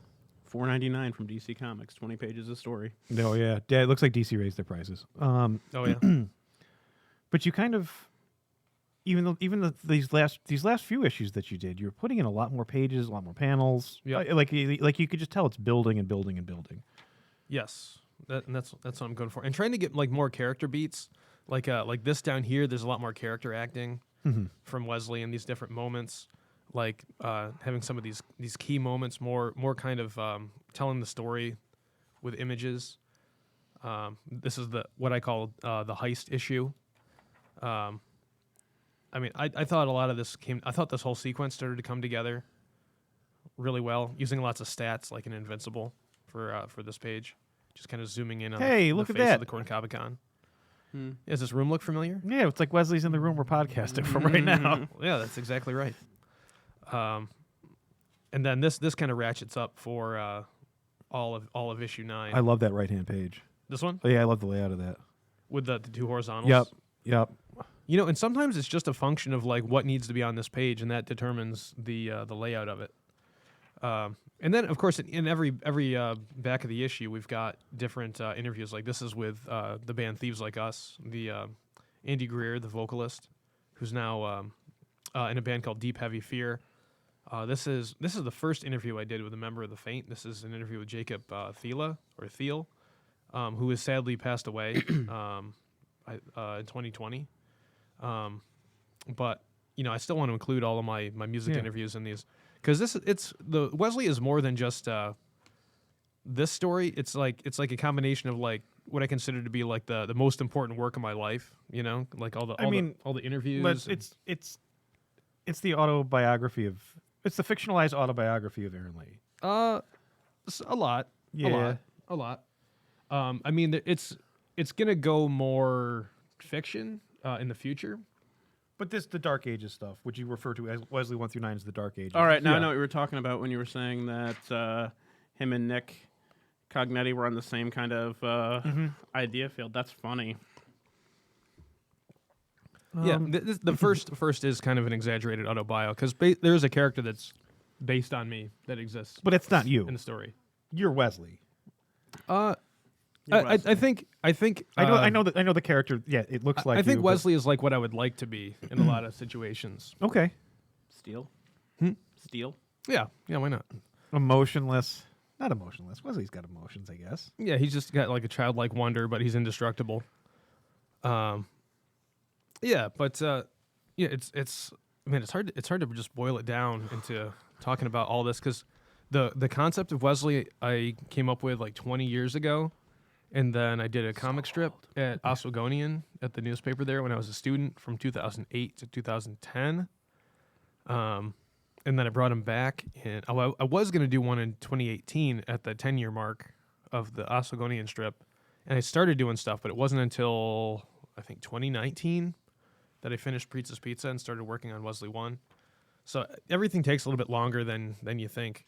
$4.99 from DC Comics. 20 pages of story. No, yeah, it looks like DC raised their prices. Oh yeah. But you kind of, these last few issues that you did, you're putting in a lot more pages, a lot more panels. Yeah. Like you could just tell it's building and building and building. Yes, and that's what I'm going for, and trying to get like more character beats, like this down here. There's a lot more character acting from Wesley in these different moments, like having some of these key moments, more kind of telling the story with images. This is what I call the heist issue. I mean, I thought a lot of this I thought this whole sequence started to come together really well, using lots of stats like an Invincible for this page. Just kind of zooming in on Hey, the look at face that. of the Corn Cabicon. Does this room look familiar? Yeah, it's like Wesley's in the room we're podcasting from right now. Yeah, that's exactly right. And then this kind of ratchets up for all of issue 9. I love that right-hand page. This one Oh, yeah, I love the layout of that. with the two horizontals. Yep. And sometimes it's just a function of like what needs to be on this page, and that determines the layout of it. And then, of course, in every back of the issue, we've got different interviews. Like this is with the band Thieves Like Us, the Andy Greer, the vocalist, who's now in a band called Deep Heavy Fear. This is the first interview I did with a member of the Faint. This is an interview with Jacob Thiele, who has sadly passed away in 2020. But I still want to include all of my music interviews in these, because Wesley is more than just this story. It's like a combination of like what I consider to be like the most important work of my life. Like all the interviews. It's the autobiography of. It's the fictionalized autobiography of Aaron Lee. A lot. Yeah. A lot. I mean, it's gonna go more fiction in the future. But the Dark Ages stuff, which you refer to as Wesley 1 through 9 as the Dark Ages. All right, now I know what you were talking about when you were saying that him and Nick Cognetti were on the same kind of idea field. That's funny. The first is kind of an exaggerated autobio, because there's a character that's based on me that exists But it's not you. in the story. You're Wesley. I think I know the character. Yeah, it looks like. I think you, Wesley is like what I would like to be in a lot of situations. But, okay. Steel? Steel? Yeah, why not? Emotionless. Not emotionless. Wesley's got emotions, I guess. Yeah, he's just got like a childlike wonder, but he's indestructible. Yeah, but it's hard to just boil it down into talking about all this, because the concept of Wesley I came up with like 20 years ago, and then I did a comic strip at Oswegonian at the newspaper there when I was a student from 2008 to 2010. And then I brought him back, and I was going to do one in 2018 at the 10-year mark of the Oswegonian strip, and I started doing stuff, but it wasn't until I think 2019 that I finished Pizza's Pizza and started working on Wesley 1. So everything takes a little bit longer than you think.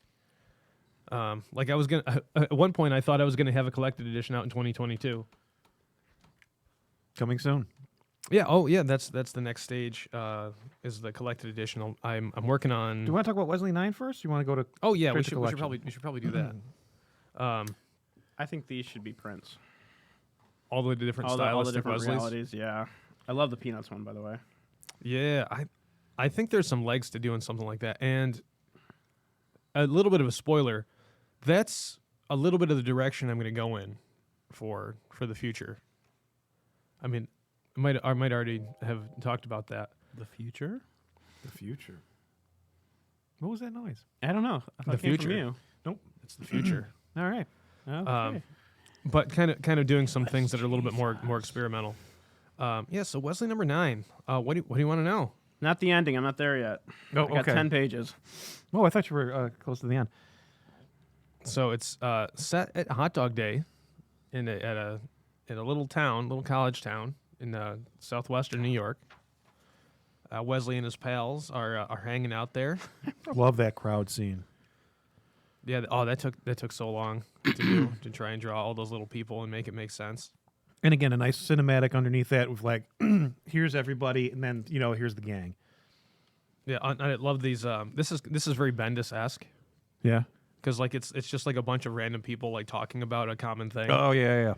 Like I was gonna at one point I thought I was gonna have a collected edition out in 2022. Coming soon. Yeah. Oh yeah. That's the next stage. Is the collected edition. I'm working on. Do you want to talk about Wesley 9 first? You want to go to? Oh yeah. We straight to should collection? probably do that. I think these should be prints. All the different All stylistic the different Wesleys. realities, yeah. I love the Peanuts one, by the way. Yeah. I think there's some legs to doing something like that, and a little bit of a spoiler. That's a little bit of the direction I'm going to go in for the future. I mean, I might already have talked about that. The future? The future. What was that noise? I don't know. I thought The it came from future. you. Nope. It's the future. All right. Okay. But kind of doing some things that are a little bit more experimental. Yeah. So Wesley number 9. What do you want to know? Not the ending. I'm not there yet. Oh, I got okay. 10 pages. Oh, I thought you were close to the end. So it's set at Hot Dog Day in a little college town in southwestern New York. Wesley and his pals are hanging out there. Love that crowd scene. Yeah. That took so long to do to try and draw all those little people and make it make sense. And again, a nice cinematic underneath that with like, here's everybody, and then here's the gang. Yeah. I love these. This is very Bendis-esque. Yeah. Because like it's just like a bunch of random people like talking about a common thing. Oh yeah.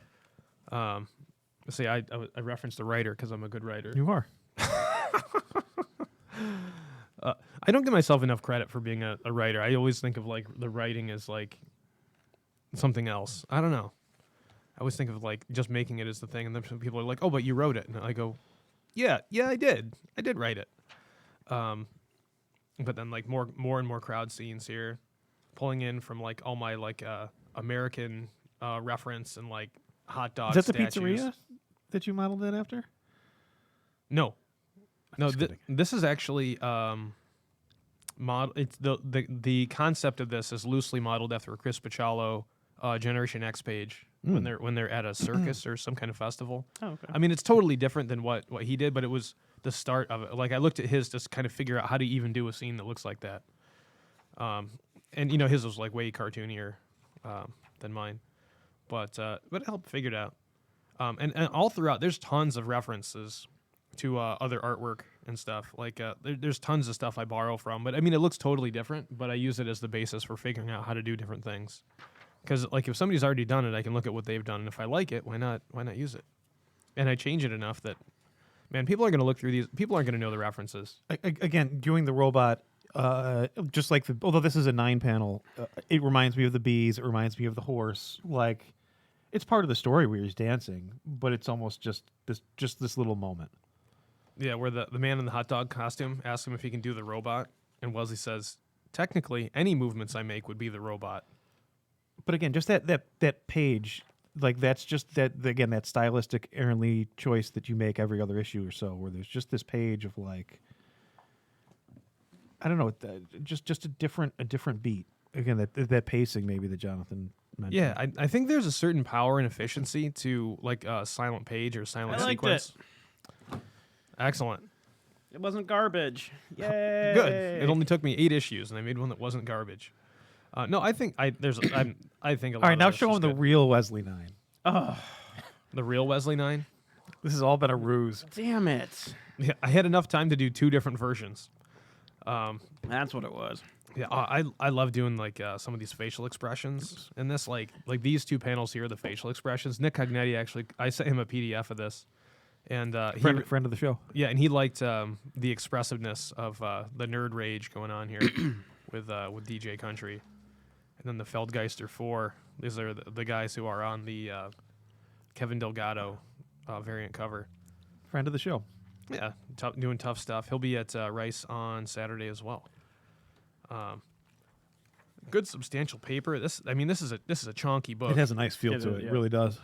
See, I referenced the writer because I'm a good writer. You are. I don't give myself enough credit for being a writer. I always think of like the writing as like something else. I don't know. I always think of like just making it as the thing, and then some people are like, "Oh, but you wrote it," and I go, "Yeah, I did. I did write it." But then like more and more crowd scenes here, pulling in from like all my like American reference and like hot dog. Is that the statues. pizzeria that you modeled that after? No. Just kidding. This is actually it's the concept of this is loosely modeled after a Chris Pachalo Generation X page when they're at a circus or some kind of festival. Oh, okay. I mean, it's totally different than what he did, but it was the start of it. Like I looked at his to kind of figure out how to even do a scene that looks like that. And his was like way cartoonier than mine, but it helped figure it out. And all throughout, there's tons of references to other artwork and stuff. Like there's tons of stuff I borrow from, but I mean, it looks totally different. But I use it as the basis for figuring out how to do different things. Because like if somebody's already done it, I can look at what they've done, and if I like it, why not use it? And I change it enough that, man, people are going to look through these. People aren't going to know the references. Again, doing the robot, just like although this is a 9-panel, it reminds me of the bees. It reminds me of the horse. Like, it's part of the story where he's dancing, but it's almost just this little moment. Yeah, where the man in the hot dog costume asks him if he can do the robot, and Wesley says, technically, any movements I make would be the robot. But again, just that page, like that's just that stylistic Aaron Lee choice that you make every other issue or so, where there's just this page of like, I don't know, just a different beat. Again, that pacing maybe that Jonathan mentioned. Yeah, I think there's a certain power and efficiency to like a silent page or silent I liked sequence. Excellent. It wasn't garbage. Yay! Good. It only took me 8 issues, and I made one that wasn't garbage. No, I think I think a lot. All right, of now this show is him the good. real Wesley 9. Oh, The real Wesley 9. This has all been a ruse. damn it. Yeah, I had enough time to do 2 different versions. That's what it was. Yeah, I love doing like some of these facial expressions in this. Like these 2 panels here, the facial expressions. Nick Cognetti actually, I sent him a PDF of this, and Friend of the show. yeah, and he liked the expressiveness of the nerd rage going on here with DJ Country, and then the Feldgeister 4. These are the guys who are on the Kevin Delgado variant cover. Friend of the show. Yeah, doing tough stuff. He'll be at Rice on Saturday as well. Good substantial paper. This is a chunky book. It has a nice feel It to is, it. yeah. It really does.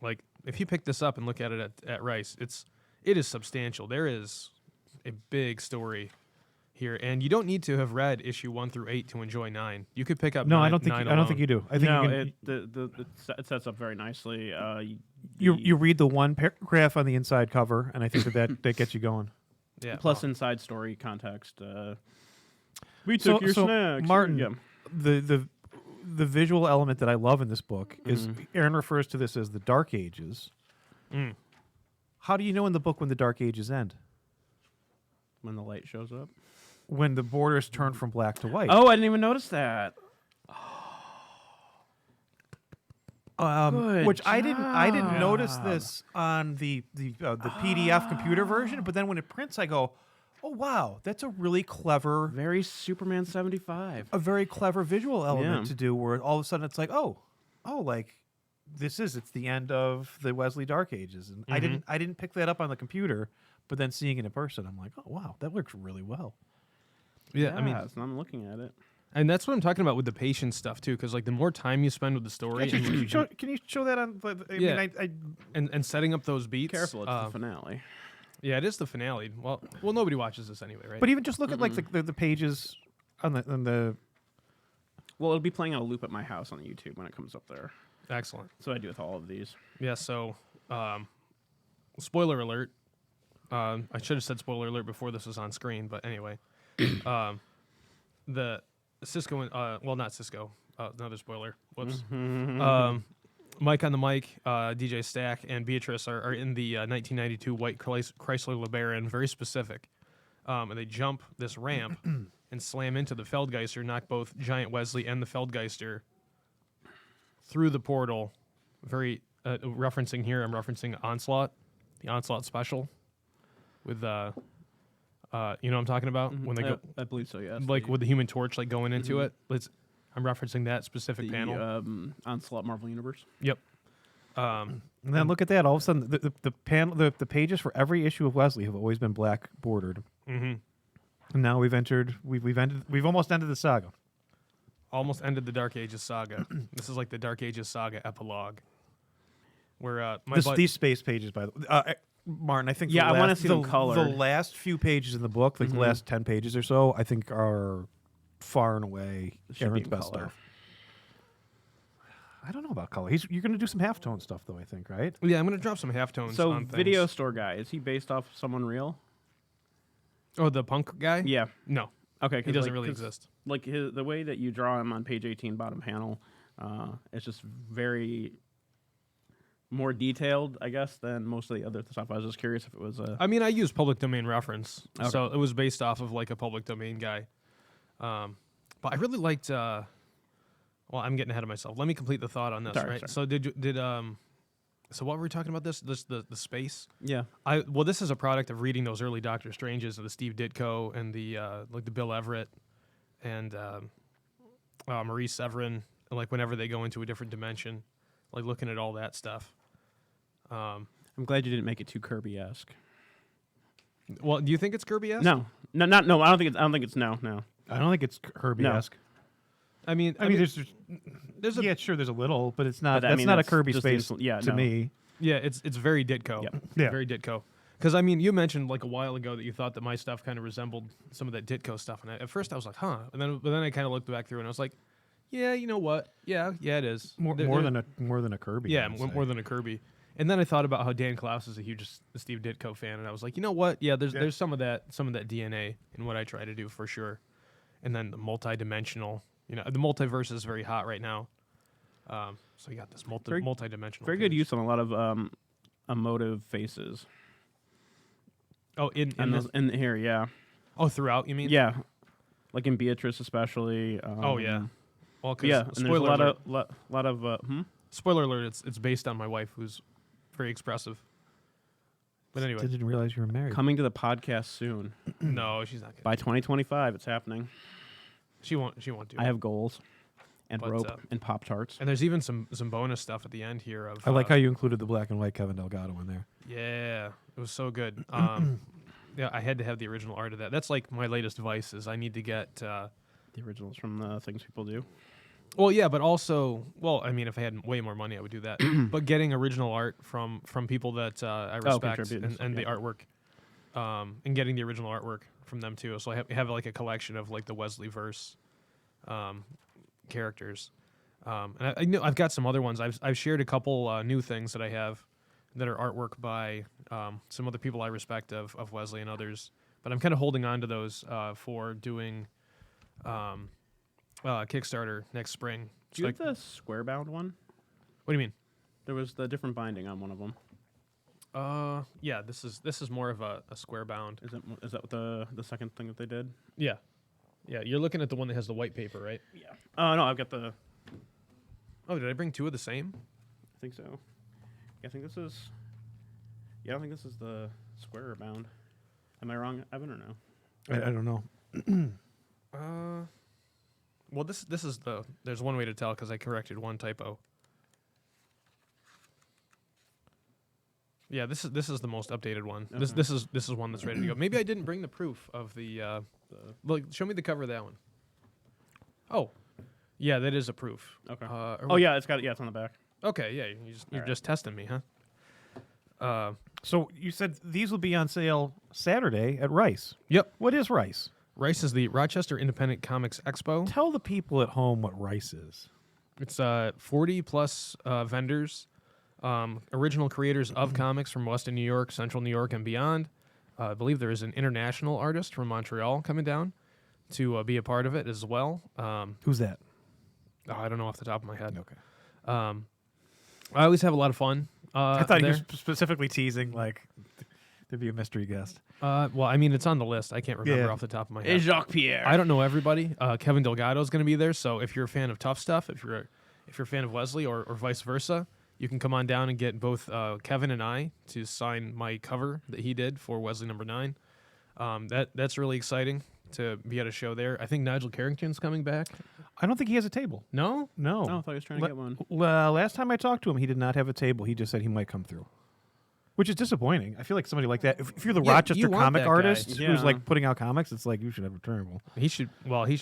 Like if you pick this up and look at it at Rice, it is substantial. There is a big story here, and you don't need to have read issue 1 through 8 to enjoy 9. You could pick up. No, 9, I don't think. 9 I don't think you do. I think no, you it sets up very nicely. you read the one paragraph on the inside cover, and I think that gets you going. Yeah. plus inside story context. We took your snacks, Martin. Yeah. The visual element that I love in this book is Aaron refers to this as the Dark Ages. Mm. How do you know in the book when the Dark Ages end? When the light shows up. When the borders turn from black to white. Oh, I didn't even notice that. Good Which I didn't notice job. this on the PDF computer version, but then when it prints, I go, oh wow, that's a really clever, Very Superman 75. a very clever visual element Yeah. to do. Where all of a sudden it's like, like it's the end of the Wesley Dark Ages, and I didn't pick that up on the computer, but then seeing it in person, I'm like, oh wow, that works really well. Yeah, I mean, so I'm looking at it. and that's what I'm talking about with the patience stuff too, because like the more time you spend with the story Can you show that on? Yeah. I and setting up those beats. Careful, it's the finale. Yeah, it is the finale. Well, nobody watches this anyway, right? but even just look at like the pages on the. Well, it'll be playing on a loop at my house on YouTube when it comes up there. Excellent. So I do with all of these. Yeah. So, spoiler alert. I should have said spoiler alert before this was on screen, but anyway, the Cisco, well, not Cisco, another spoiler. Whoops. Mike on the mic, DJ Stack, and Beatrice are in the 1992 white Chrysler LeBaron, very specific. And they jump this ramp and slam into the Feldgeister, knock both Giant Wesley and the Feldgeister through the portal. Very referencing here, I'm referencing Onslaught, the Onslaught special, with you know what I'm talking about when they go, I believe so. Yes. like with the Human Torch, like going into it. I'm referencing that specific the panel. Onslaught Marvel Universe. Yep. And then look at that. All of a sudden, the pages for every issue of Wesley have always been black bordered. Mm-hmm. And now we've almost ended the saga. Almost ended the Dark Ages saga. This is like the Dark Ages saga epilogue, where These space pages, by the way, Martin, I think. Yeah, I wanna see them The colored. last few pages in the book, like the last 10 pages or so, I think are far and away Should be Aaron's in best color. stuff. I don't know about color. You're going to do some halftone stuff, though. I think, right? yeah, I'm gonna drop some halftones. So on things. video store guy, is he based off someone real? Oh, the punk guy. Yeah. No, Okay. he doesn't really exist. Like the way that you draw him on page 18, bottom panel, it's just very more detailed, I guess, than most of the other stuff. I was just curious if it was a. I mean, I use public domain reference, Okay. so it was based off of like a public domain guy. But I really liked. Well, I'm getting ahead of myself. Let me complete the thought on this. Sorry, right. sorry. So so what were we talking about? This the space. Yeah. Well, this is a product of reading those early Doctor Stranges and the Steve Ditko and the like the Bill Everett and Marie Severin, like whenever they go into a different dimension, like looking at all that stuff. I'm glad you didn't make it too Kirby-esque. Well, do you think it's Kirby-esque? No. I don't think it's no. I don't think it's Kirby-esque. I mean, there's a little, but it's not. But, I That's mean, not a that's Kirby just space no. me. yeah, it's very Ditko. Yep. Yeah. Very Ditko. Because I mean, you mentioned like a while ago that you thought that my stuff kind of resembled some of that Ditko stuff, and at first I was like, huh, but then I kind of looked back through and I was like, yeah, you know what? Yeah, it is More than a Kirby. yeah, I would more say. than a Kirby. And then I thought about how Dan Klaus is a huge Steve Ditko fan, and I was like, you know what? Yeah, there's some of that DNA in what I try to do for sure. And then the multi-dimensional, the multiverse is very hot right now. So you got this multi-dimensional. Very good things. use on a lot of emotive faces. Oh, in Here, yeah. Oh, throughout, you mean? Yeah. Like in Beatrice, especially. Oh yeah. Well, 'cause Yeah, and there's a spoiler alert. lot of Spoiler alert! It's based on my wife, who's very expressive. But anyway, Didn't realize you were married. coming to the podcast soon. no, she's not. By 2025, it's happening. She won't do. I have goals and But, rope and Pop-Tarts. And there's even some bonus stuff at the end here of. I like how you included the black and white Kevin Delgado in there. Yeah, it was so good. Yeah, I had to have the original art of that. That's like my latest vice is I need to get. The originals from the Things People Do. Well, yeah, but also, I mean, if I had way more money, I would do that. But getting original art from people that I respect contribute and and stuff, the yeah. artwork. and getting the original artwork from them too. So I have like a collection of like the Wesley verse characters. And I know I've got some other ones. I've shared a couple new things that I have that are artwork by some other people I respect of Wesley and others. But I'm kind of holding on to those for doing Kickstarter next spring. Do you have the square bound one? What do you mean? There was the different binding on one of them. Yeah, this is more of a square bound. Is that the second thing that they did? Yeah, you're looking at the one that has the white paper, right? Yeah. Oh no, I've got the. Oh, did I bring two of the same? I think so. Yeah, I think this is. Yeah, I don't think this is the square bound. Am I wrong? I don't know. I don't know. Well, this is the. There's one way to tell because I corrected one typo. Yeah, this is the most updated one. Okay. This is one that's ready to go. Maybe I didn't bring the proof of the. Look, show me the cover of that one. Oh, yeah, that is a proof. Okay. Oh yeah, it's got. Yeah, it's on the back. Okay, yeah, you're just testing me, huh? So you said these will be on sale Saturday at Rice. Yep. What is Rice? Rice is the Rochester Independent Comics Expo. Tell the people at home what Rice is. It's 40 plus vendors, original creators of comics from Western New York, Central New York, and beyond. I believe there is an international artist from Montreal coming down to be a part of it as well. Who's that? I don't know off the top of my head. Okay. I always have a lot of fun. I thought you there. were specifically teasing like there'd be a mystery guest. Well, I mean, it's on the list. I can't remember Yeah. off the top of my It's head. Jacques Pierre. I don't know everybody. Kevin Delgado is going to be there, so if you're a fan of Tough Stuff, if you're a fan of Wesley or vice versa, you can come on down and get both Kevin and I to sign my cover that he did for Wesley #9. That's really exciting to be at a show there. I think Nigel Carrington's coming back. I don't think he has a table. No? No. Oh, I thought he was trying to get one. Last time I talked to him, he did not have a table. He just said he might come through, which is disappointing. I feel like somebody like that. If you're the Yeah, Rochester you want comic that guy. artist who's Yeah. like putting out comics, it's like you should have a table. He should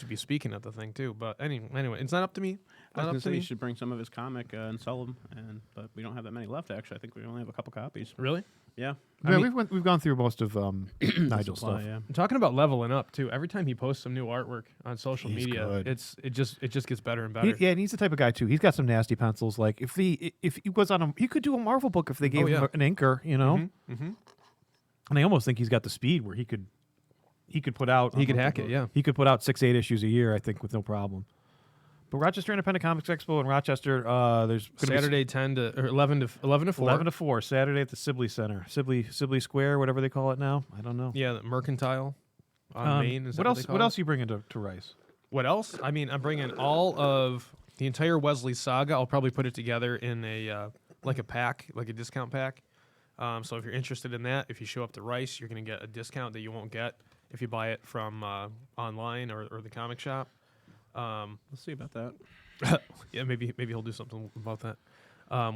be speaking at the thing too. But anyway, it's not up to me. I was Not gonna up to say he me. should bring some of his comic and sell them, but we don't have that many left. Actually, I think we only have a couple copies. Really? Yeah. I Yeah, mean- we've gone through most of Nigel's Supply, stuff. Yeah. I'm talking about leveling up too. Every time he posts some new artwork on social He's media, good. it just gets better and better. And he's the type of guy too. He's got some nasty pencils. Like if he was on he could do a Marvel book if they gave him an inker, you know. Mm-hmm. And I almost think he's got the speed where he could put out. He could hack it, yeah. He could put out 6-8 issues a year, I think, with no problem. But Rochester Independent Comics Expo in Rochester, there's gonna Saturday 11 to 4. 11 to 4. Saturday at the Sibley Center, Sibley Square, whatever they call it now. I don't know. Yeah, the Mercantile on Main. Is what that else? they call What it? else are you bringing to Rice? What else? I mean, I'm bringing all of the entire Wesley saga. I'll probably put it together in a like a pack, like a discount pack. So if you're interested in that, if you show up to Rice, you're going to get a discount that you won't get if you buy it from online or the comic shop. Let's see about that. Yeah, maybe he'll do something about that.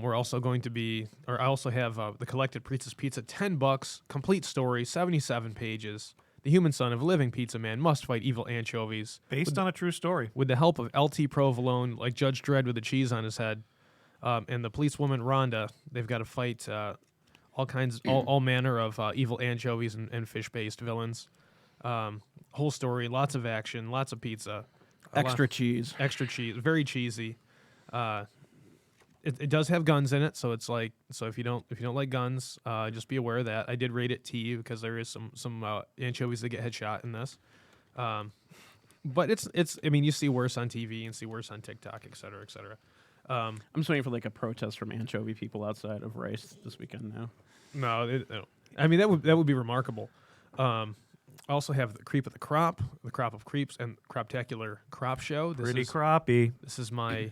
We're also going to be, or I also have the Collected Priestess Pizza, $10, complete story, 77 pages. The human son of a living pizza man must fight evil anchovies. Based on a true story. With the help of LT Provolone, like Judge Dredd with the cheese on his head, and the policewoman Rhonda, they've got to fight all manner of evil anchovies and fish-based villains. Whole story, lots of action, lots of pizza. Extra cheese. Extra cheese, very cheesy. It does have guns in it, so it's like, so if you don't like guns, just be aware of that. I did rate it T because there is some anchovies that get headshot in this. But it's I mean, you see worse on TV and see worse on TikTok, et cetera, et cetera. I'm just waiting for like a protest from anchovy people outside of Rice this weekend now. No, I mean that would be remarkable. I also have the Creep of the Crop of Creeps, and Croptacular Crop Show. Pretty crappy. This is my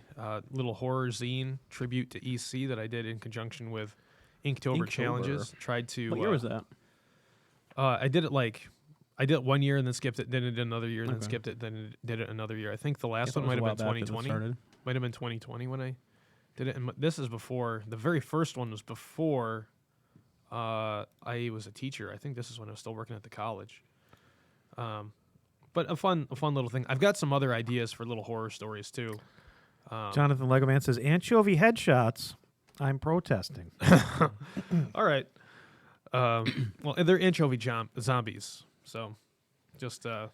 little horror zine tribute to EC that I did in conjunction with Inktober Challenges. Tried to. What year was that? I did it 1 year and then skipped it. Then it did another year and then skipped it. Then did it another year. I think the last one might have been 2020. Might have been 2020 when I did it. And this is before. The very first one was before I was a teacher. I think this is when I was still working at the college. But a fun little thing. I've got some other ideas for little horror stories too. Jonathan Legoman says, anchovy headshots. I'm protesting. All right. Well, they're anchovy zombies. So, just Oh,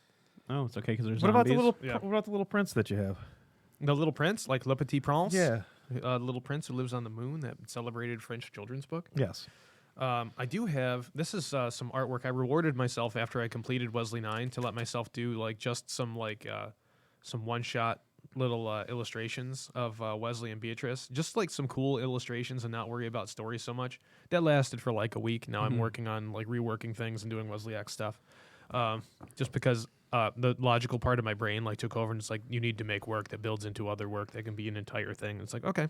it's okay because there's What about zombies. what about the little prince that you have? the Little Prince, like Le Petit Prince. Yeah. Little Prince who lives on the moon, that celebrated French children's book. Yes. I do have, this is some artwork. I rewarded myself after I completed Wesley 9 to let myself do like just some one-shot little illustrations of Wesley and Beatrice. Just like some cool illustrations and not worry about stories so much. That lasted for like a week. Now I'm working on like reworking things and doing Wesley X stuff. Just because the logical part of my brain like took over and it's like, you need to make work that builds into other work that can be an entire thing. It's like, okay.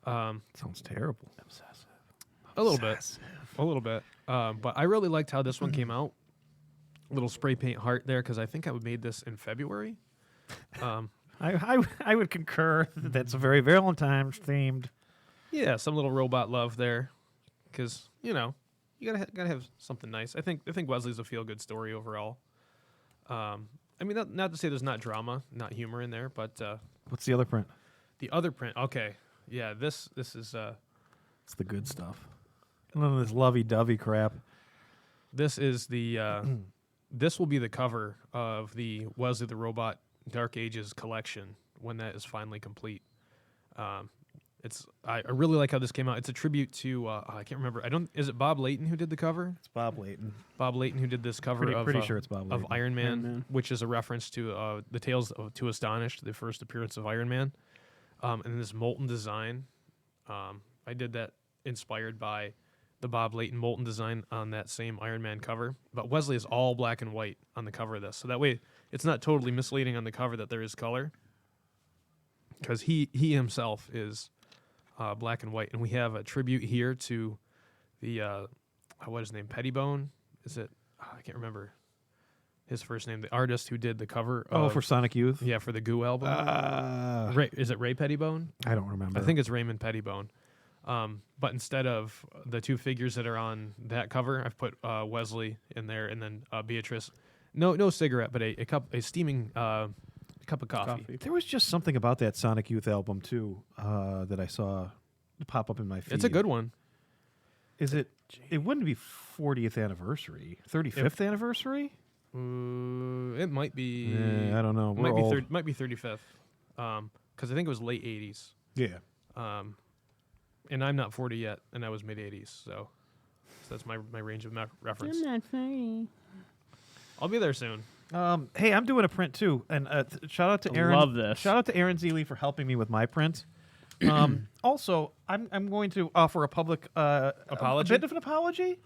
Sounds terrible. Obsessive. A little bit. But I really liked how this one came out. Little spray paint heart there because I think I made this in February. I would concur that that's a very Valentine's themed. Yeah, some little robot love there because you gotta have something nice. I think Wesley's a feel good story overall. I mean, not to say there's not drama, not humor in there, but What's the other print? the other print. Okay, yeah, this is It's the good stuff. None of this lovey-dovey crap. this is the this will be the cover of the Wesley the Robot Dark Ages collection when that is finally complete. I really like how this came out. It's a tribute to I can't remember. Is it Bob Layton who did the cover? It's Bob Layton. Bob Layton who did this cover Pretty sure it's Bob Layton. of Iron Man, Iron Man. which is a reference to the Tales to Astonish, the first appearance of Iron Man, and this molten design. I did that inspired by the Bob Layton molten design on that same Iron Man cover. But Wesley is all black and white on the cover of this, so that way it's not totally misleading on the cover that there is color, because he himself is black and white. And we have a tribute here to the what is his name, Pettibone? Is it? I can't remember his first name. The artist who did the cover. For Sonic Youth. Yeah, for the Goo album. Is it Ray Pettibone? I don't remember. I think it's Raymond Pettibone. But instead of the two figures that are on that cover, I've put Wesley in there, and then Beatrice. No cigarette, but a steaming cup of coffee. There was just something about that Sonic Youth album too that I saw pop up in my feed. It's a good one. Is it? It wouldn't be 40th anniversary, 35th anniversary. It might be. Yeah, I don't know. We're Might be old. might be 35th. Because I think it was late 80s. Yeah. And I'm not 40 yet, and I was mid 80s, so that's my range of reference. I'm not funny. I'll be there soon. Hey, I'm doing a print too, and shout out to Aaron. Love this. Shout out to Aaron Zeeley for helping me with my print. Also, I'm going to offer a public Apology? a bit of an apology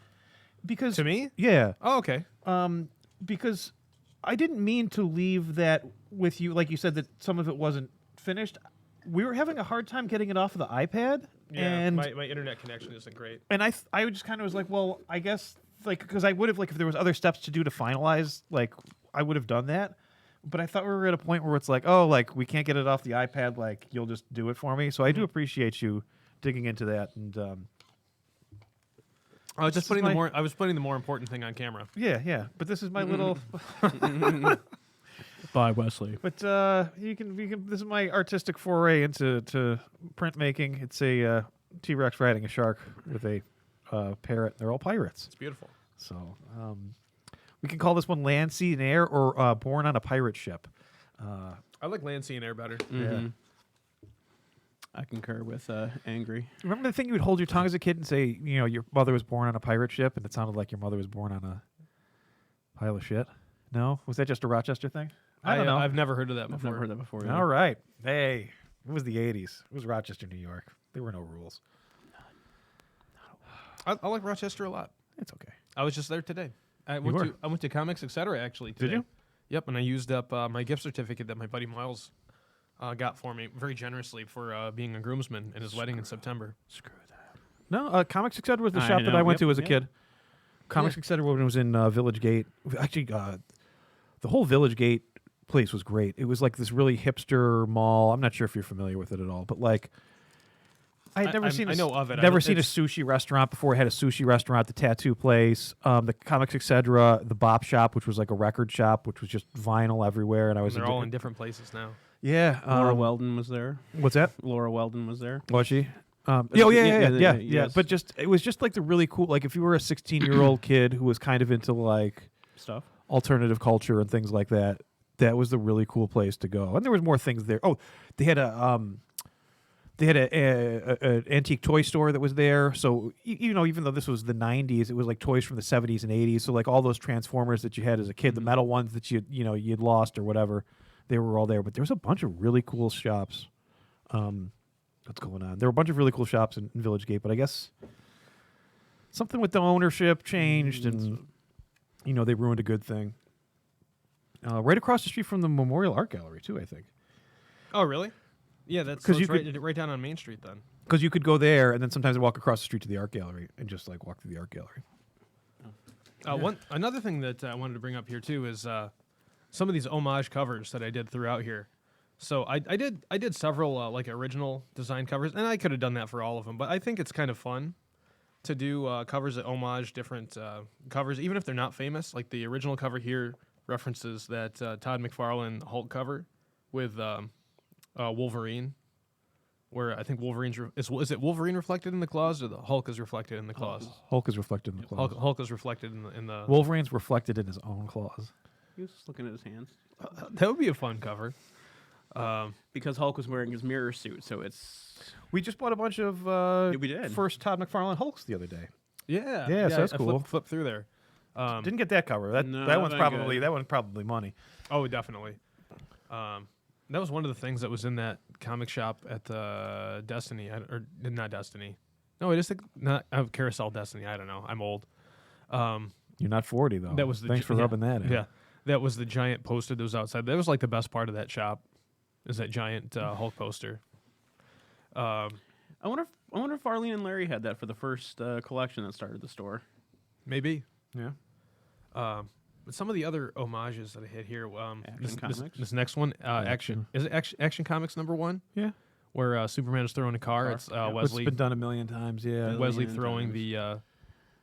because To me? Yeah. Oh, okay. Because I didn't mean to leave that with you, like you said that some of it wasn't finished. We were having a hard time getting it off of the iPad, and my internet connection isn't great. and I just kind of was like, well, I guess like because I would have like if there was other steps to do to finalize, like I would have done that. But I thought we were at a point where it's like, oh, like we can't get it off the iPad, like you'll just do it for me. So I do appreciate you digging into that, and I was just This is putting my- I was putting the more important thing on camera. yeah. But this is my little. By Wesley. But you can. This is my artistic foray into printmaking. It's a T-Rex riding a shark with a parrot. They're all pirates. It's beautiful. So we can call this one Land, Sea, and Air, or Born on a Pirate Ship. I like Land, Sea, and Air better. Yeah. I concur with Angry. Remember the thing you would hold your tongue as a kid and say, you know, your mother was born on a pirate ship, and it sounded like your mother was born on a pile of shit? No? Was that just a Rochester thing? I don't know. I've never heard of that I've before. never heard that before. All right. Hey, it was the 80s. It was Rochester, New York. There were no rules. I like Rochester a lot. It's okay. I was just there today. I were? went to Comics Etc. actually Did today. you? Yep, and I used up my gift certificate that my buddy Miles got for me very generously for being a groomsman in his wedding in September. Screw that. No, Comics Etc. was the I shop that know. I went Yep, to as a yep. kid. Comics Etc. when it was in Village Gate. Actually, the whole Village Gate place was great. It was like this really hipster mall. I'm not sure if you're familiar with it at all, but like I had never seen. I know of it. Never seen a sushi restaurant before. I had a sushi restaurant, the tattoo place, the Comics Etc., the Bop Shop, which was like a record shop, which was just vinyl everywhere. And I was They're all in different places now. yeah. Laura Weldon was there. What's that? Laura Weldon was there. Was she? Yeah. yes. But just it was just like the really cool. Like if you were a 16-year-old kid who was kind of into like stuff. alternative culture and things like that, that was the really cool place to go. And there was more things there. Oh, they had an antique toy store that was there. So even though this was the 90s, it was like toys from the 70s and 80s. So like all those Transformers that you had as a kid, the metal ones that you'd lost or whatever, they were all there. But there was a bunch of really cool shops. What's going on? There were a bunch of really cool shops in Village Gate, but I guess something with the ownership changed, and they ruined a good thing. Right across the street from the Memorial Art Gallery too, I think. Oh, really? Yeah, that's 'Cause so you it's right down on Main Street then. Because you could go there, and then sometimes I'd walk across the street to the art gallery and just like walk through the art gallery. Another thing that I wanted to bring up here too is some of these homage covers that I did throughout here. So I did several like original design covers, and I could have done that for all of them, but I think it's kind of fun to do covers that homage different covers, even if they're not famous. Like the original cover here references that Todd McFarlane Hulk cover with Wolverine, where I think Wolverine's is it Wolverine reflected in the claws, or the Hulk is reflected in the claws? Hulk is reflected in the claws. Hulk is reflected in the. Wolverine's reflected in his own claws. He was just looking at his hands. That would be a fun cover. Because Hulk was wearing his mirror suit, so it's... We just bought a bunch of we did. first Todd McFarlane Hulks the other day. Yeah, so that's cool. Flip through there. Didn't get that cover. That No, that one's not probably good. that one's probably money. Oh, definitely. That was one of the things that was in that comic shop at Destiny, or not Destiny. No, it is not Carousel Destiny. I don't know. I'm old. You're not 40 though. That was Thanks for rubbing that in. Yeah, that was the giant poster that was outside. That was like the best part of that shop. Is that giant Hulk poster? I wonder if Arlene and Larry had that for the first collection that started the store. Maybe. Yeah. But some of the other homages that I hit here. Comics? This next one, Action. Is it Action Comics #1? Yeah. Where Superman is throwing a car. Car. It's Yeah. Wesley. It's been done a million times. Yeah. Wesley Billion throwing times.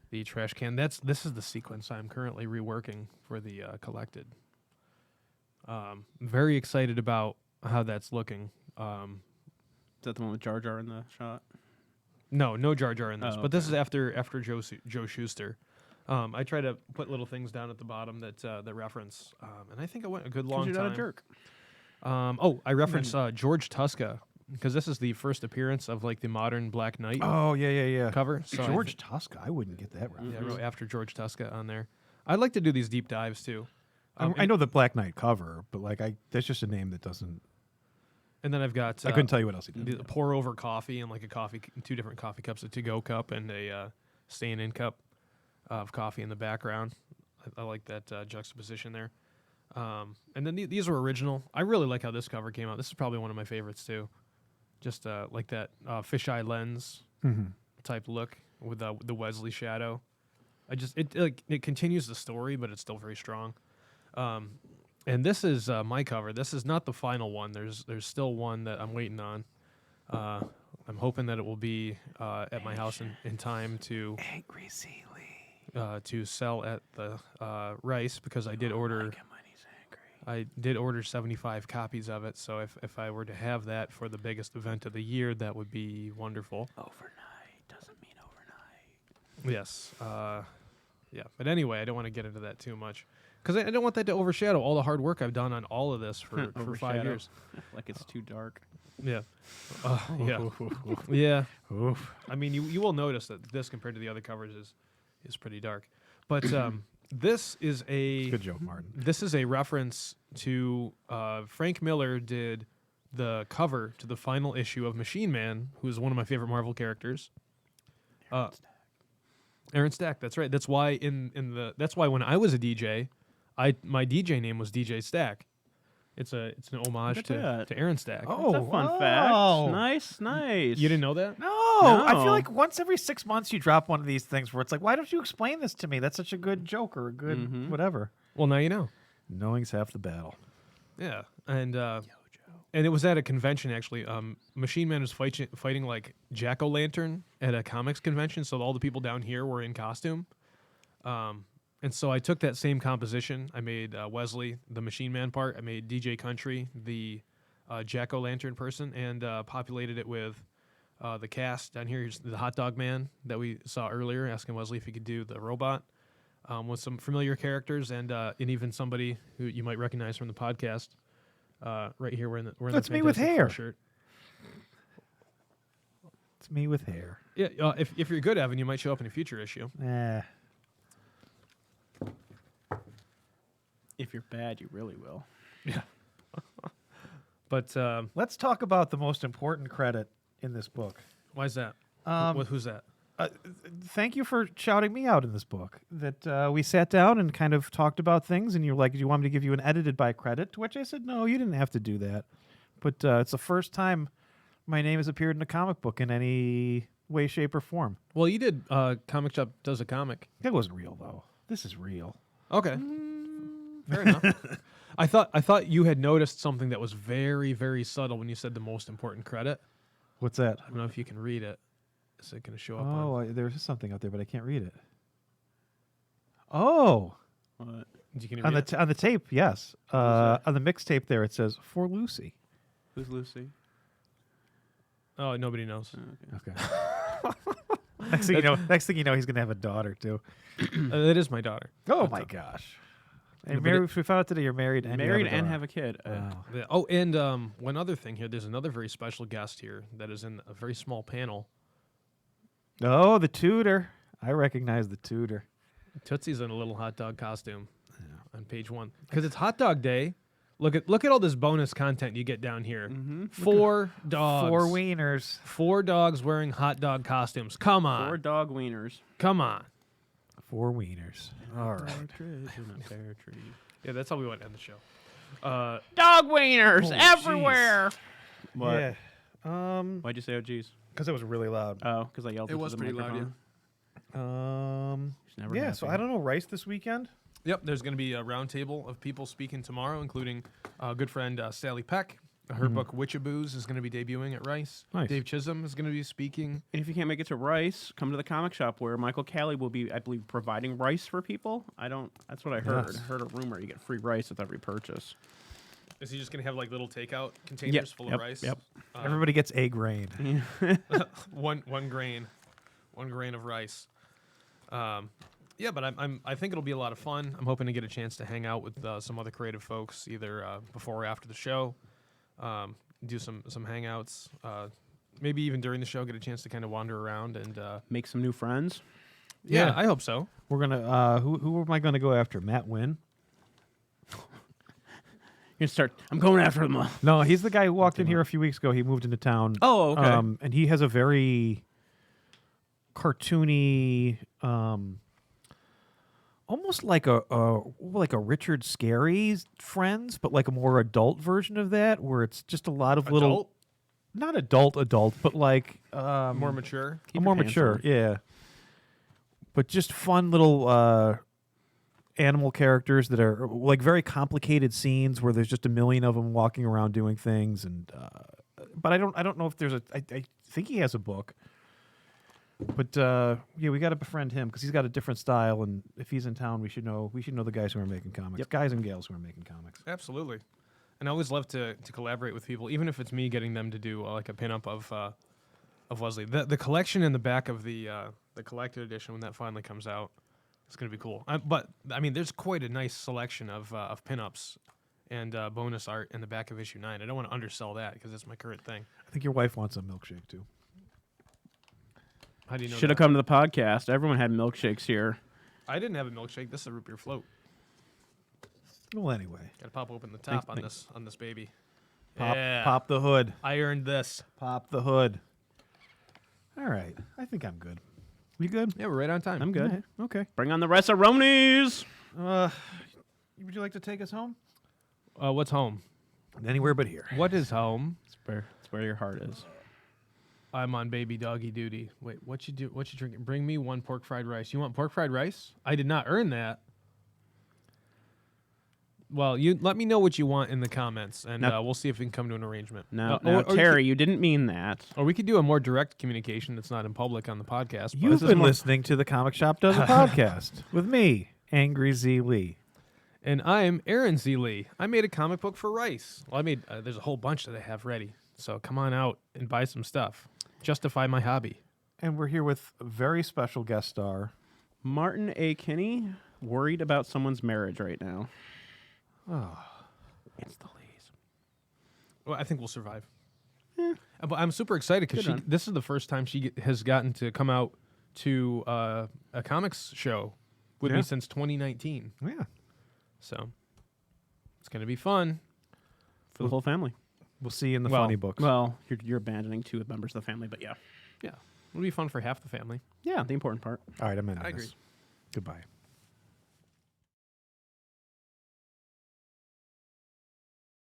the trash can. This is the sequence I'm currently reworking for the collected. Very excited about how that's looking. Is that the one with Jar Jar in the shot? No Jar Jar in this, Oh, but this okay. is after Joe Schuster. I try to put little things down at the bottom that reference, and I think I went a good long You're time. not a jerk. I reference George Tuska because this is the first appearance of like the modern Black Knight Oh yeah. cover. So I George Tuska. I wouldn't get that right. yeah, I wrote after George Tuska on there. I'd like to do these deep dives too. I know the Black Knight cover, but like that's just a name that doesn't. And then I've got I couldn't tell you what else he did. the pour over coffee and like two different coffee cups, a to-go cup and a staying-in cup of coffee in the background. I like that juxtaposition there. And then these are original. I really like how this cover came out. This is probably one of my favorites too. Just like that fisheye lens type look with the Wesley shadow. It continues the story, but it's still very strong. And this is my cover. This is not the final one. There's still one that I'm waiting on. I'm hoping that it will be at my house in time to Angry Sealy. to sell at the Rice because I did order. I did order 75 copies of it. So if I were to have that for the biggest event of the year, that would be wonderful. Overnight doesn't mean overnight. Yes. Yeah. But anyway, I don't want to get into that too much. Because I don't want that to overshadow all the hard work I've done on all of this for 5 Overshadow. years. Like it's too dark. Yeah. Yeah. Yeah. Oof. I mean, you will notice that this compared to the other covers is pretty dark. But this is Good joke, Martin. this is a reference to Frank Miller did the cover to the final issue of Machine Man, who is one of my favorite Marvel characters. Aaron Stack. That's right. That's why that's why when I was a DJ, my DJ name was DJ Stack. It's an homage Look at to Aaron Stack. Oh, That's a fun wow. fact. Nice. You didn't know that? No, I No. feel like once every 6 months you drop one of these things where it's like, why don't you explain this to me? That's such a good joke or a good whatever. Well, now you know. Knowing's half the battle. Yeah, and it was at a convention actually. Machine Man was fighting like Jack-o'-lantern at a comics convention, so all the people down here were in costume. And so I took that same composition. I made Wesley, the Machine Man part. I made DJ Country, the Jack-o'-lantern person, and populated it with the cast down here. Here's the hot dog man that we saw earlier, asking Wesley if he could do the robot, with some familiar characters and even somebody who you might recognize from the podcast. Right here, we're in the That's me with Fantastic hair. Four shirt. It's me with hair. Yeah, if you're good, Evan, you might show up in a future issue. If you're bad, you really will. Yeah. But Let's talk about the most important credit in this book. why is that? Who's that? Thank you for shouting me out in this book. That we sat down and kind of talked about things, and you're like, "Do you want me to give you an edited by credit?" To which I said, "No, you didn't have to do that." But it's the first time my name has appeared in a comic book in any way, shape, or form. Well, you did Comic Shop Does a Comic. That wasn't real, though. This is real. Okay. Fair enough. I thought you had noticed something that was very, very subtle when you said the most important credit. What's that? I don't know if you can read it. Is it going to show up Oh, on? there's something out there, but I can't read it. Oh, What? Can you on read the it? on the tape, yes. that? On the mixtape there, it says "For Lucy." Who's Lucy? Oh, nobody knows. Oh, okay. Okay. Next thing you know, he's gonna have a daughter too. That is my daughter. Oh my gosh! And But we found out today you're married and Married you and daughter. have a kid. Wow. Oh, and one other thing here. There's another very special guest here that is in a very small panel. Oh, the tutor. I recognize the tutor. Tootsie's in a little hot dog costume on page 1 because it's Hot Dog Day. Look at all this bonus content you get down here. Mm-hmm. 4 dogs. 4 wieners. 4 dogs wearing hot dog costumes. Come on. 4 dog wieners. Come on. 4 wieners. All right. Partridge in a pear tree. Yeah, that's how we want to end the show. Dog wieners Oh, everywhere. What? Yeah. Why'd you say, oh, geez? Because it was really loud. Oh, because I yelled It into was the pretty loud, microphone. She's never Yeah. So happy. I don't know. Rice this weekend. Yep, there's going to be a roundtable of people speaking tomorrow, including good friend Sally Peck. Her book Witchaboos is going to be debuting at Rice. Nice. Dave Chisholm is going to be speaking. And if you can't make it to Rice, come to the comic shop where Michael Callie will be, I believe, providing rice for people. That's what I heard. Yes. I heard a rumor you get free rice with every purchase. Is he just going to have like little takeout containers full of rice? Yep. Everybody gets a grain. one grain of rice. Yeah, but I think it'll be a lot of fun. I'm hoping to get a chance to hang out with some other creative folks either before or after the show. Do some hangouts. Maybe even during the show, get a chance to kind of wander around and Make some new friends. yeah, Yeah. I hope so. We're gonna. Who am I gonna go after? Matt Wynn? You start. I'm going after them all. No, he's the guy who walked in here a few weeks ago. He moved into town. Oh, okay. And he has a very cartoony, almost like a Richard Scarry's Friends, but like a more adult version of that, where it's just a lot of little, Adult? not adult, but like More mature. Keep more your pants mature, on. yeah. But just fun little animal characters that are like very complicated scenes where there's just a million of them walking around doing things, and but I don't know if there's I think he has a book. But yeah, we got to befriend him because he's got a different style, and if he's in town, we should know the guys who are making comics, Yep. guys and gals who are making comics. Absolutely. And I always love to collaborate with people, even if it's me getting them to do like a pinup of Wesley. The collection in the back of the collected edition when that finally comes out, it's gonna be cool. But I mean, there's quite a nice selection of pinups and bonus art in the back of issue 9. I don't want to undersell that because it's my current thing. I think your wife wants a milkshake too. How do you know? Should have that? come to the podcast. Everyone had milkshakes here. I didn't have a milkshake. This is a root beer float. Well, anyway, Got to pop open the top Thanks. on this baby. pop the hood, I earned this. pop the hood. All right, I think I'm good. You good? Yeah, we're right on time. I'm good. All right, okay. Bring on the Restaronis. Would you like to take us home? What's home? Anywhere but here. What is home? It's where your heart is. I'm on baby doggy duty. Wait, what you drinking? Bring me 1 pork fried rice. You want pork fried rice? I did not earn that. Well, you let me know what you want in the comments, and Now- we'll see if we can come to an arrangement. Now, or you Terry, you didn't mean that. or we could do a more direct communication that's not in public on the podcast. but You've this is been more- listening to the Comic Shop Does a Podcast with me, Angry Z Lee. And I'm Aaron Z. Lee. I made a comic book for rice. Well, I made. There's a whole bunch that I have ready. So come on out and buy some stuff. justify my hobby. And we're here with a very special guest star. Martin A. Kinney, worried about someone's marriage right now. Oh, It's the Lees. Well, I think we'll survive. But I'm super excited because Good run. this is the first time she has gotten to come out to a comics show with Yeah. me since 2019. yeah. So it's going to be fun. For the whole family. We'll see you in the Well, funny books. Well, you're abandoning 2 members of the family, but yeah. Yeah. It'll be fun for half the family. Yeah, the important part. All right, I'm in. I agree. Goodbye.